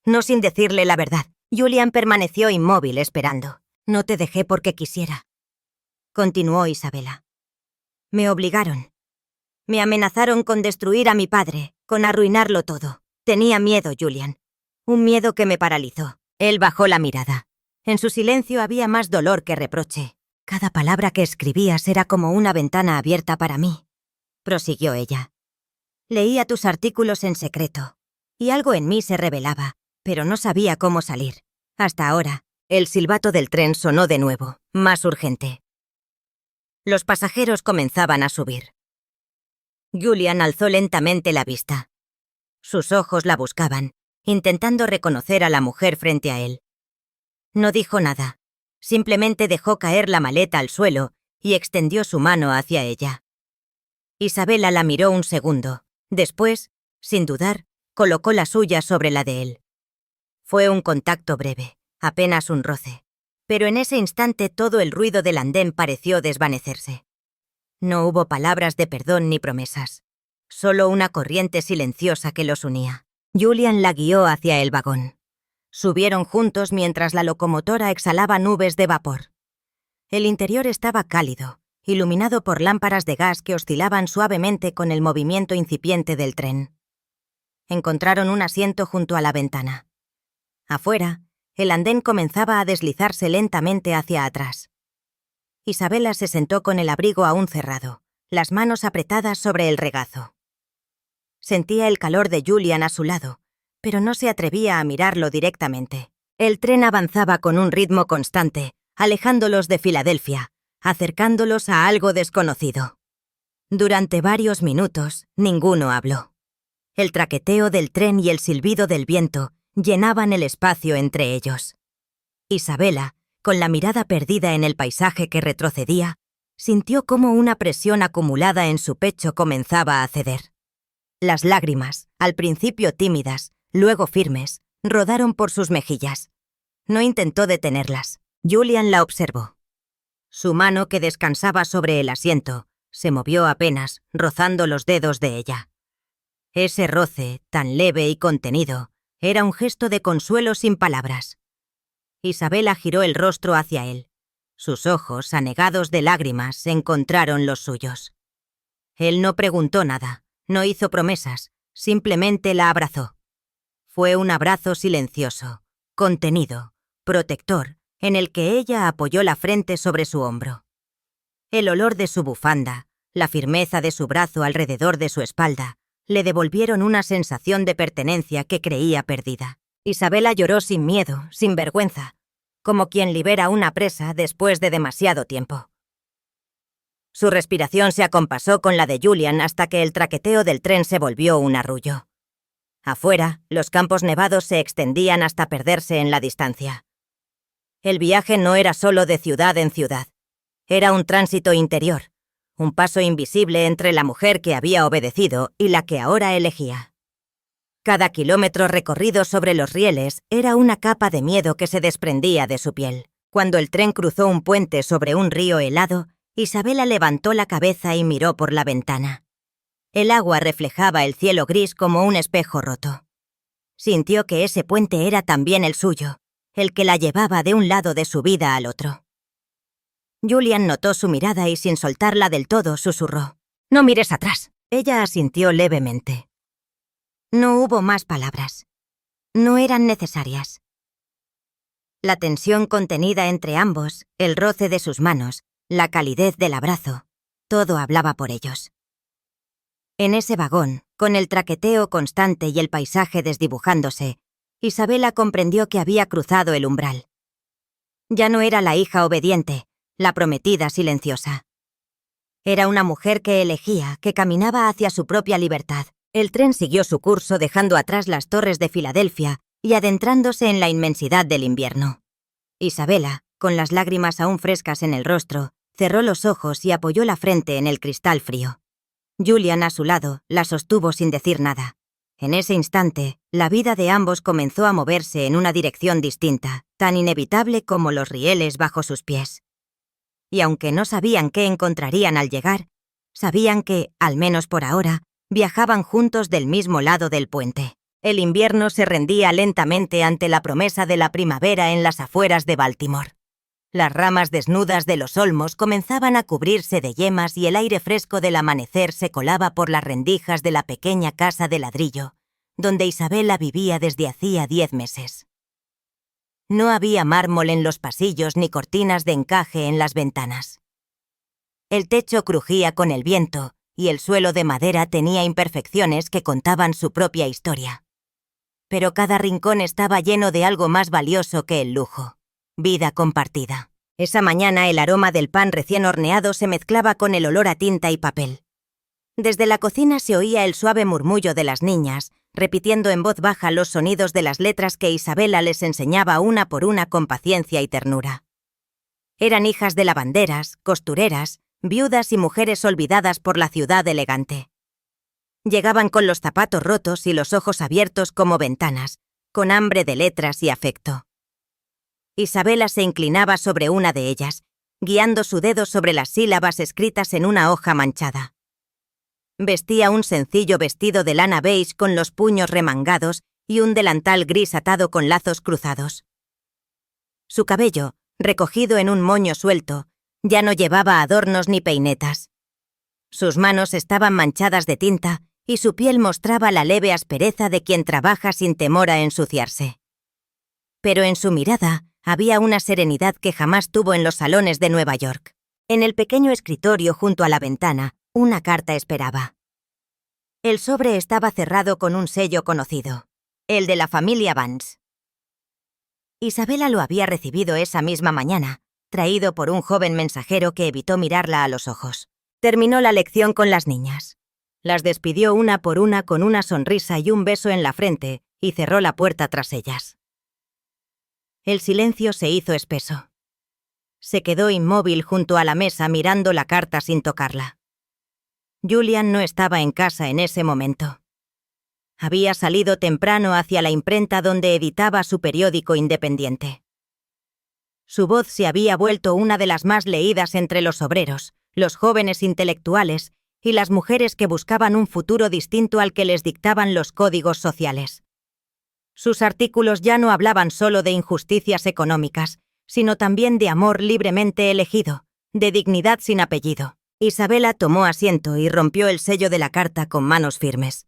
[SPEAKER 1] No sin decirle la verdad. Julian permaneció inmóvil esperando. «No te dejé porque quisiera», continuó Isabela. «Me obligaron. Me amenazaron con destruir a mi padre, con arruinarlo todo. Tenía miedo, Julian. Un miedo que me paralizó». Él bajó la mirada. En su silencio había más dolor que reproche. «Cada palabra que escribías era como una ventana abierta para mí. prosiguió ella. Leía tus artículos en secreto, y algo en mí se rebelaba, pero no sabía cómo salir. Hasta ahora, el silbato del tren sonó de nuevo, más urgente. Los pasajeros comenzaban a subir. Julian alzó lentamente la vista. Sus ojos la buscaban, intentando reconocer a la mujer frente a él. No dijo nada, simplemente dejó caer la maleta al suelo y extendió su mano hacia ella. Isabela la miró un segundo. Después, sin dudar, colocó la suya sobre la de él. Fue un contacto breve, apenas un roce, pero en ese instante todo el ruido del andén pareció desvanecerse. No hubo palabras de perdón ni promesas, solo una corriente silenciosa que los unía. Julian la guió hacia el vagón. Subieron juntos mientras la locomotora exhalaba nubes de vapor. El interior estaba cálido, iluminado por lámparas de gas que oscilaban suavemente con el movimiento incipiente del tren. Encontraron un asiento junto a la ventana. Afuera, el andén comenzaba a deslizarse lentamente hacia atrás. Isabela se sentó con el abrigo aún cerrado, las manos apretadas sobre el regazo. Sentía el calor de Julian a su lado, pero no se atrevía a mirarlo directamente. El tren avanzaba con un ritmo constante, alejándolos de Filadelfia, acercándolos a algo desconocido. Durante varios minutos, ninguno habló. El traqueteo del tren y el silbido del viento llenaban el espacio entre ellos. Isabela, con la mirada perdida en el paisaje que retrocedía, sintió cómo una presión acumulada en su pecho comenzaba a ceder. Las lágrimas, al principio tímidas, luego firmes, rodaron por sus mejillas. No intentó detenerlas. Julian la observó. Su mano, que descansaba sobre el asiento, se movió apenas, rozando los dedos de ella. Ese roce, tan leve y contenido, era un gesto de consuelo sin palabras. Isabela giró el rostro hacia él. Sus ojos, anegados de lágrimas, encontraron los suyos. Él no preguntó nada, no hizo promesas, simplemente la abrazó. Fue un abrazo silencioso, contenido, protector, en el que ella apoyó la frente sobre su hombro. El olor de su bufanda, la firmeza de su brazo alrededor de su espalda, le devolvieron una sensación de pertenencia que creía perdida. Isabela lloró sin miedo, sin vergüenza, como quien libera una presa después de demasiado tiempo. Su respiración se acompasó con la de Julian hasta que el traqueteo del tren se volvió un arrullo. Afuera, los campos nevados se extendían hasta perderse en la distancia. El viaje no era solo de ciudad en ciudad. Era un tránsito interior, un paso invisible entre la mujer que había obedecido y la que ahora elegía. Cada kilómetro recorrido sobre los rieles era una capa de miedo que se desprendía de su piel. Cuando el tren cruzó un puente sobre un río helado, Isabela levantó la cabeza y miró por la ventana. El agua reflejaba el cielo gris como un espejo roto. Sintió que ese puente era también el suyo, el que la llevaba de un lado de su vida al otro. Julian notó su mirada y sin soltarla del todo susurró: «No mires atrás». Ella asintió levemente. No hubo más palabras. No eran necesarias. La tensión contenida entre ambos, el roce de sus manos, la calidez del abrazo, todo hablaba por ellos. En ese vagón, con el traqueteo constante y el paisaje desdibujándose, Isabela comprendió que había cruzado el umbral. Ya no era la hija obediente, la prometida silenciosa. Era una mujer que elegía, que caminaba hacia su propia libertad. El tren siguió su curso dejando atrás las torres de Filadelfia y adentrándose en la inmensidad del invierno. Isabela, con las lágrimas aún frescas en el rostro, cerró los ojos y apoyó la frente en el cristal frío. Julian, a su lado, la sostuvo sin decir nada. En ese instante, la vida de ambos comenzó a moverse en una dirección distinta, tan inevitable como los rieles bajo sus pies. Y aunque no sabían qué encontrarían al llegar, sabían que, al menos por ahora, viajaban juntos del mismo lado del puente. El invierno se rendía lentamente ante la promesa de la primavera en las afueras de Baltimore. Las ramas desnudas de los olmos comenzaban a cubrirse de yemas y el aire fresco del amanecer se colaba por las rendijas de la pequeña casa de ladrillo, donde Isabela vivía desde hacía 10 meses. No había mármol en los pasillos ni cortinas de encaje en las ventanas. El techo crujía con el viento y el suelo de madera tenía imperfecciones que contaban su propia historia. Pero cada rincón estaba lleno de algo más valioso que el lujo: vida compartida. Esa mañana el aroma del pan recién horneado se mezclaba con el olor a tinta y papel. Desde la cocina se oía el suave murmullo de las niñas, repitiendo en voz baja los sonidos de las letras que Isabela les enseñaba una por una con paciencia y ternura. Eran hijas de lavanderas, costureras, viudas y mujeres olvidadas por la ciudad elegante. Llegaban con los zapatos rotos y los ojos abiertos como ventanas, con hambre de letras y afecto. Isabela se inclinaba sobre una de ellas, guiando su dedo sobre las sílabas escritas en una hoja manchada. Vestía un sencillo vestido de lana beige con los puños remangados y un delantal gris atado con lazos cruzados. Su cabello, recogido en un moño suelto, ya no llevaba adornos ni peinetas. Sus manos estaban manchadas de tinta y su piel mostraba la leve aspereza de quien trabaja sin temor a ensuciarse. Pero en su mirada había una serenidad que jamás tuvo en los salones de Nueva York. En el pequeño escritorio junto a la ventana, una carta esperaba. El sobre estaba cerrado con un sello conocido, el de la familia Vance. Isabela lo había recibido esa misma mañana, traído por un joven mensajero que evitó mirarla a los ojos. Terminó la lección con las niñas. Las despidió una por una con una sonrisa y un beso en la frente y cerró la puerta tras ellas. El silencio se hizo espeso. Se quedó inmóvil junto a la mesa mirando la carta sin tocarla. Julian no estaba en casa en ese momento. Había salido temprano hacia la imprenta donde editaba su periódico independiente. Su voz se había vuelto una de las más leídas entre los obreros, los jóvenes intelectuales y las mujeres que buscaban un futuro distinto al que les dictaban los códigos sociales. Sus artículos ya no hablaban solo de injusticias económicas, sino también de amor libremente elegido, de dignidad sin apellido. Isabela tomó asiento y rompió el sello de la carta con manos firmes.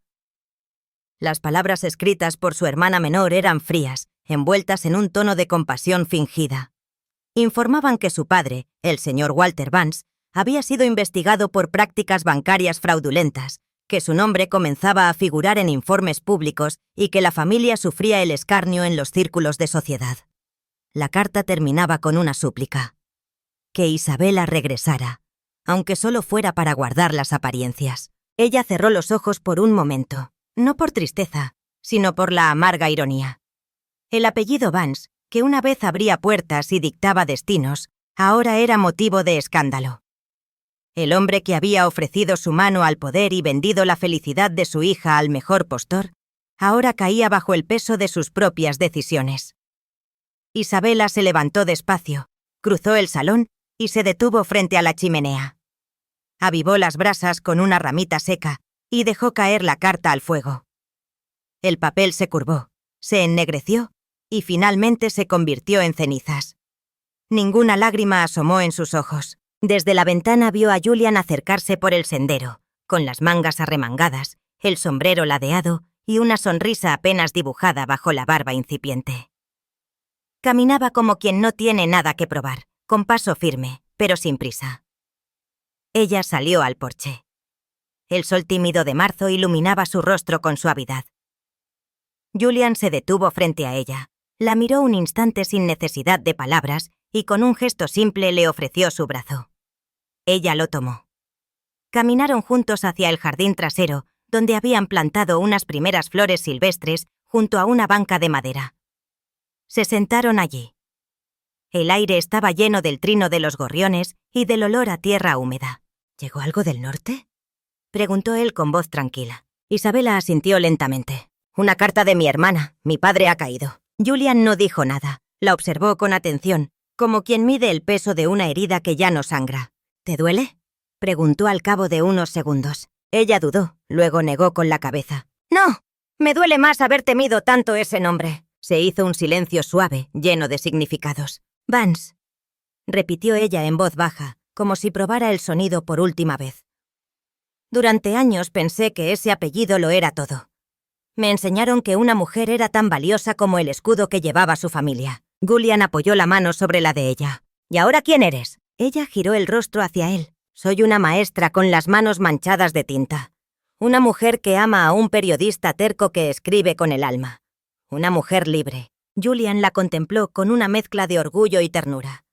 [SPEAKER 1] Las palabras escritas por su hermana menor eran frías, envueltas en un tono de compasión fingida. Informaban que su padre, el señor Walter Vance, había sido investigado por prácticas bancarias fraudulentas, que su nombre comenzaba a figurar en informes públicos y que la familia sufría el escarnio en los círculos de sociedad. La carta terminaba con una súplica: que Isabela regresara, aunque solo fuera para guardar las apariencias. Ella cerró los ojos por un momento, no por tristeza, sino por la amarga ironía. El apellido Vance, que una vez abría puertas y dictaba destinos, ahora era motivo de escándalo. El hombre que había ofrecido su mano al poder y vendido la felicidad de su hija al mejor postor, ahora caía bajo el peso de sus propias decisiones. Isabela se levantó despacio, cruzó el salón y se detuvo frente a la chimenea. Avivó las brasas con una ramita seca y dejó caer la carta al fuego. El papel se curvó, se ennegreció y finalmente se convirtió en cenizas. Ninguna lágrima asomó en sus ojos. Desde la ventana vio a Julian acercarse por el sendero, con las mangas arremangadas, el sombrero ladeado y una sonrisa apenas dibujada bajo la barba incipiente. Caminaba como quien no tiene nada que probar, con paso firme, pero sin prisa. Ella salió al porche. El sol tímido de marzo iluminaba su rostro con suavidad. Julian se detuvo frente a ella, la miró un instante sin necesidad de palabras y con un gesto simple le ofreció su brazo. Ella lo tomó. Caminaron juntos hacia el jardín trasero, donde habían plantado unas primeras flores silvestres junto a una banca de madera. Se sentaron allí. El aire estaba lleno del trino de los gorriones y del olor a tierra húmeda. ¿Llegó algo del norte?, preguntó él con voz tranquila. Isabela asintió lentamente. Una carta de mi hermana. Mi padre ha caído. Julian no dijo nada. La observó con atención, como quien mide el peso de una herida que ya no sangra. ¿Te duele?, preguntó al cabo de unos segundos. Ella dudó, luego negó con la cabeza. No, me duele más haber temido tanto ese nombre. Se hizo un silencio suave, lleno de significados. Vance, repitió ella en voz baja, como si probara el sonido por última vez. Durante años pensé que ese apellido lo era todo. Me enseñaron que una mujer era tan valiosa como el escudo que llevaba su familia. Julian apoyó la mano sobre la de ella. ¿Y ahora quién eres? Ella giró el rostro hacia él. Soy una maestra con las manos manchadas de tinta. Una mujer que ama a un periodista terco que escribe con el alma. Una mujer libre. Julian la contempló con una mezcla de orgullo y ternura.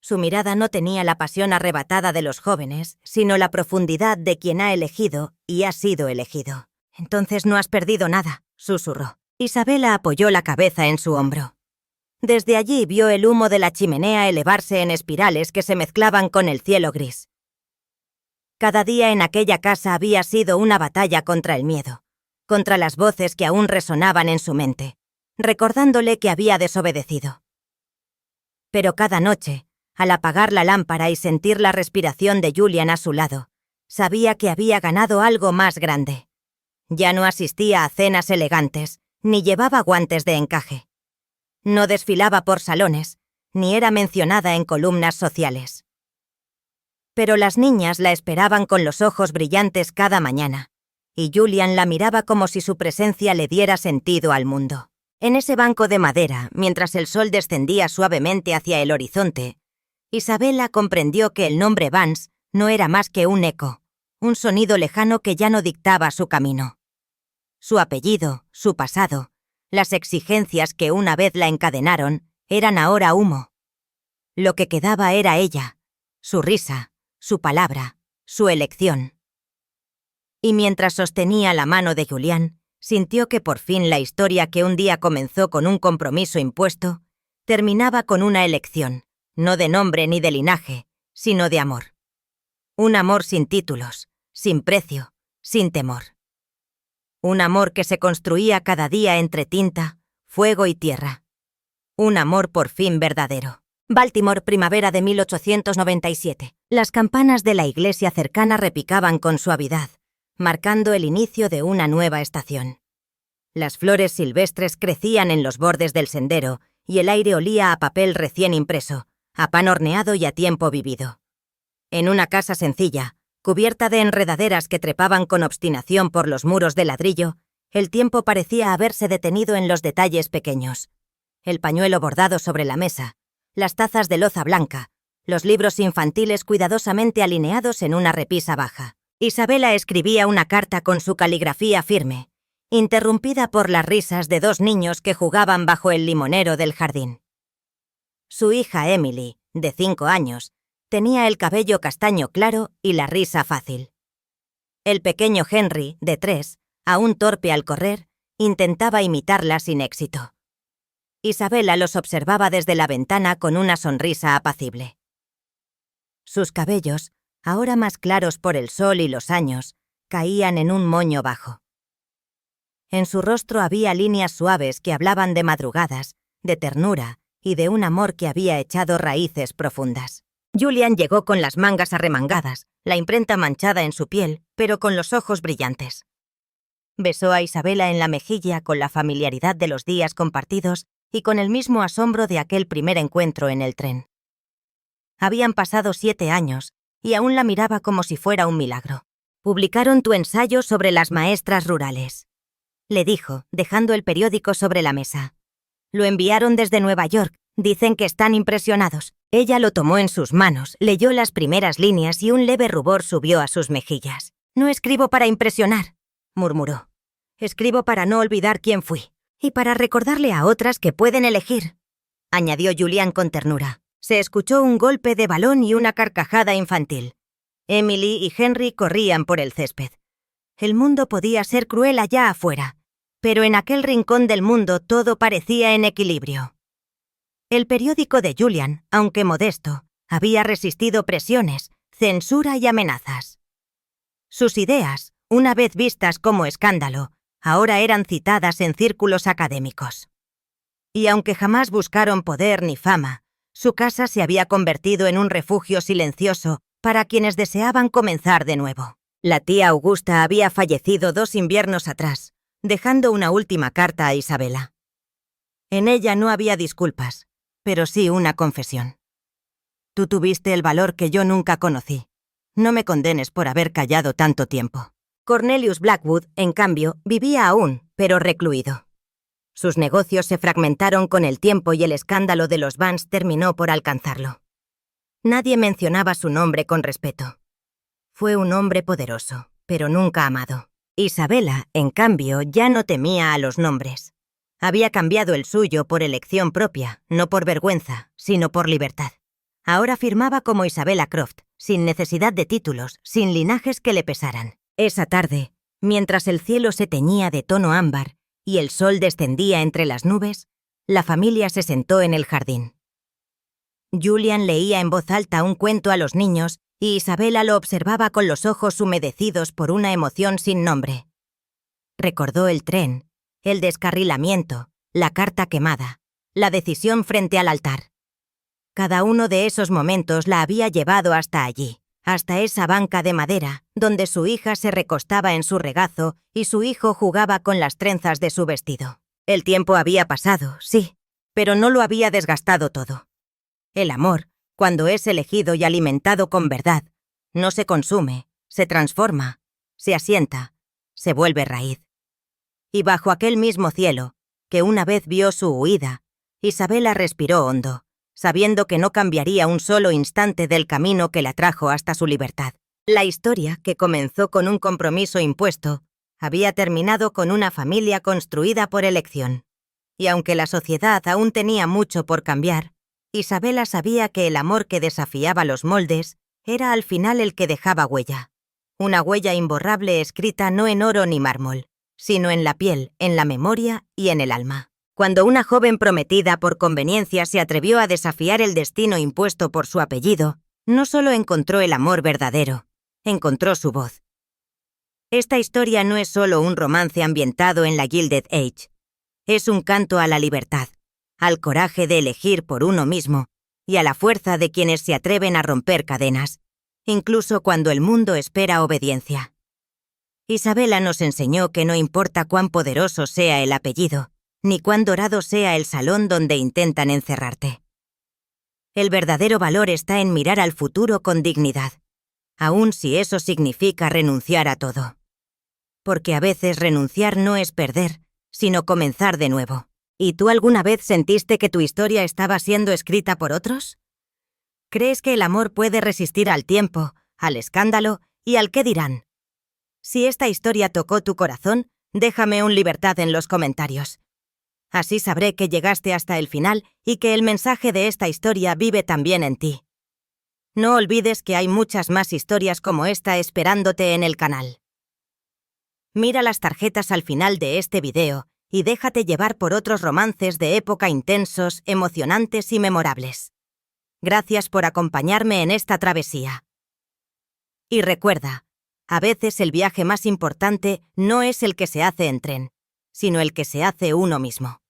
[SPEAKER 1] Su mirada no tenía la pasión arrebatada de los jóvenes, sino la profundidad de quien ha elegido y ha sido elegido. «Entonces no has perdido nada», susurró. Isabela apoyó la cabeza en su hombro. Desde allí vio el humo de la chimenea elevarse en espirales que se mezclaban con el cielo gris. Cada día en aquella casa había sido una batalla contra el miedo, contra las voces que aún resonaban en su mente, recordándole que había desobedecido. Pero cada noche, al apagar la lámpara y sentir la respiración de Julian a su lado, sabía que había ganado algo más grande. Ya no asistía a cenas elegantes, ni llevaba guantes de encaje. No desfilaba por salones, ni era mencionada en columnas sociales. Pero las niñas la esperaban con los ojos brillantes cada mañana, y Julian la miraba como si su presencia le diera sentido al mundo. En ese banco de madera, mientras el sol descendía suavemente hacia el horizonte, Isabela comprendió que el nombre Vance no era más que un eco, un sonido lejano que ya no dictaba su camino. Su apellido, su pasado, las exigencias que una vez la encadenaron, eran ahora humo. Lo que quedaba era ella, su risa, su palabra, su elección. Y mientras sostenía la mano de Julián, sintió que por fin la historia que un día comenzó con un compromiso impuesto, terminaba con una elección, no de nombre ni de linaje, sino de amor. Un amor sin títulos, sin precio, sin temor. Un amor que se construía cada día entre tinta, fuego y tierra. Un amor por fin verdadero. Baltimore, primavera de 1897. Las campanas de la iglesia cercana repicaban con suavidad, marcando el inicio de una nueva estación. Las flores silvestres crecían en los bordes del sendero y el aire olía a papel recién impreso, a pan horneado y a tiempo vivido. En una casa sencilla, cubierta de enredaderas que trepaban con obstinación por los muros de ladrillo, el tiempo parecía haberse detenido en los detalles pequeños. El pañuelo bordado sobre la mesa, las tazas de loza blanca, los libros infantiles cuidadosamente alineados en una repisa baja. Isabela escribía una carta con su caligrafía firme, interrumpida por las risas de dos niños que jugaban bajo el limonero del jardín. Su hija Emily, de 5 años, tenía el cabello castaño claro y la risa fácil. El pequeño Henry, de 3, aún torpe al correr, intentaba imitarla sin éxito. Isabela los observaba desde la ventana con una sonrisa apacible. Sus cabellos, ahora más claros por el sol y los años, caían en un moño bajo. En su rostro había líneas suaves que hablaban de madrugadas, de ternura y de un amor que había echado raíces profundas. Julian llegó con las mangas arremangadas, la imprenta manchada en su piel, pero con los ojos brillantes. Besó a Isabela en la mejilla con la familiaridad de los días compartidos y con el mismo asombro de aquel primer encuentro en el tren. Habían pasado 7 años y aún la miraba como si fuera un milagro. «Publicaron tu ensayo sobre las maestras rurales», le dijo, dejando el periódico sobre la mesa. «Lo enviaron desde Nueva York. Dicen que están impresionados». Ella lo tomó en sus manos, leyó las primeras líneas y un leve rubor subió a sus mejillas. «No escribo para impresionar», murmuró. «Escribo para no olvidar quién fui. Y para recordarle a otras que pueden elegir», añadió Julián con ternura. Se escuchó un golpe de balón y una carcajada infantil. Emily y Henry corrían por el césped. El mundo podía ser cruel allá afuera, pero en aquel rincón del mundo todo parecía en equilibrio. El periódico de Julian, aunque modesto, había resistido presiones, censura y amenazas. Sus ideas, una vez vistas como escándalo, ahora eran citadas en círculos académicos. Y aunque jamás buscaron poder ni fama, su casa se había convertido en un refugio silencioso para quienes deseaban comenzar de nuevo. La tía Augusta había fallecido 2 inviernos atrás, dejando una última carta a Isabela. En ella no había disculpas, pero sí una confesión. «Tú tuviste el valor que yo nunca conocí. No me condenes por haber callado tanto tiempo». Cornelius Blackwood, en cambio, vivía aún, pero recluido. Sus negocios se fragmentaron con el tiempo y el escándalo de los Vance terminó por alcanzarlo. Nadie mencionaba su nombre con respeto. Fue un hombre poderoso, pero nunca amado. Isabela, en cambio, ya no temía a los nombres. Había cambiado el suyo por elección propia, no por vergüenza, sino por libertad. Ahora firmaba como Isabela Croft, sin necesidad de títulos, sin linajes que le pesaran. Esa tarde, mientras el cielo se teñía de tono ámbar y el sol descendía entre las nubes, la familia se sentó en el jardín. Julian leía en voz alta un cuento a los niños y Isabela lo observaba con los ojos humedecidos por una emoción sin nombre. Recordó el tren, el descarrilamiento, la carta quemada, la decisión frente al altar. Cada uno de esos momentos la había llevado hasta allí, hasta esa banca de madera, donde su hija se recostaba en su regazo y su hijo jugaba con las trenzas de su vestido. El tiempo había pasado, sí, pero no lo había desgastado todo. El amor, cuando es elegido y alimentado con verdad, no se consume, se transforma, se asienta, se vuelve raíz. Y bajo aquel mismo cielo, que una vez vio su huida, Isabela respiró hondo, sabiendo que no cambiaría un solo instante del camino que la trajo hasta su libertad. La historia, que comenzó con un compromiso impuesto, había terminado con una familia construida por elección. Y aunque la sociedad aún tenía mucho por cambiar, Isabela sabía que el amor que desafiaba los moldes era al final el que dejaba huella. Una huella imborrable escrita no en oro ni mármol, sino en la piel, en la memoria y en el alma. Cuando una joven prometida por conveniencia se atrevió a desafiar el destino impuesto por su apellido, no solo encontró el amor verdadero, encontró su voz. Esta historia no es solo un romance ambientado en la Gilded Age. Es un canto a la libertad, al coraje de elegir por uno mismo y a la fuerza de quienes se atreven a romper cadenas, incluso cuando el mundo espera obediencia. Isabela nos enseñó que no importa cuán poderoso sea el apellido, ni cuán dorado sea el salón donde intentan encerrarte. El verdadero valor está en mirar al futuro con dignidad, aun si eso significa renunciar a todo. Porque a veces renunciar no es perder, sino comenzar de nuevo. ¿Y tú alguna vez sentiste que tu historia estaba siendo escrita por otros? ¿Crees que el amor puede resistir al tiempo, al escándalo y al qué dirán? Si esta historia tocó tu corazón, déjame un libertad en los comentarios. Así sabré que llegaste hasta el final y que el mensaje de esta historia vive también en ti. No olvides que hay muchas más historias como esta esperándote en el canal. Mira las tarjetas al final de este video y déjate llevar por otros romances de época intensos, emocionantes y memorables. Gracias por acompañarme en esta travesía. Y recuerda, a veces el viaje más importante no es el que se hace en tren, sino el que se hace uno mismo.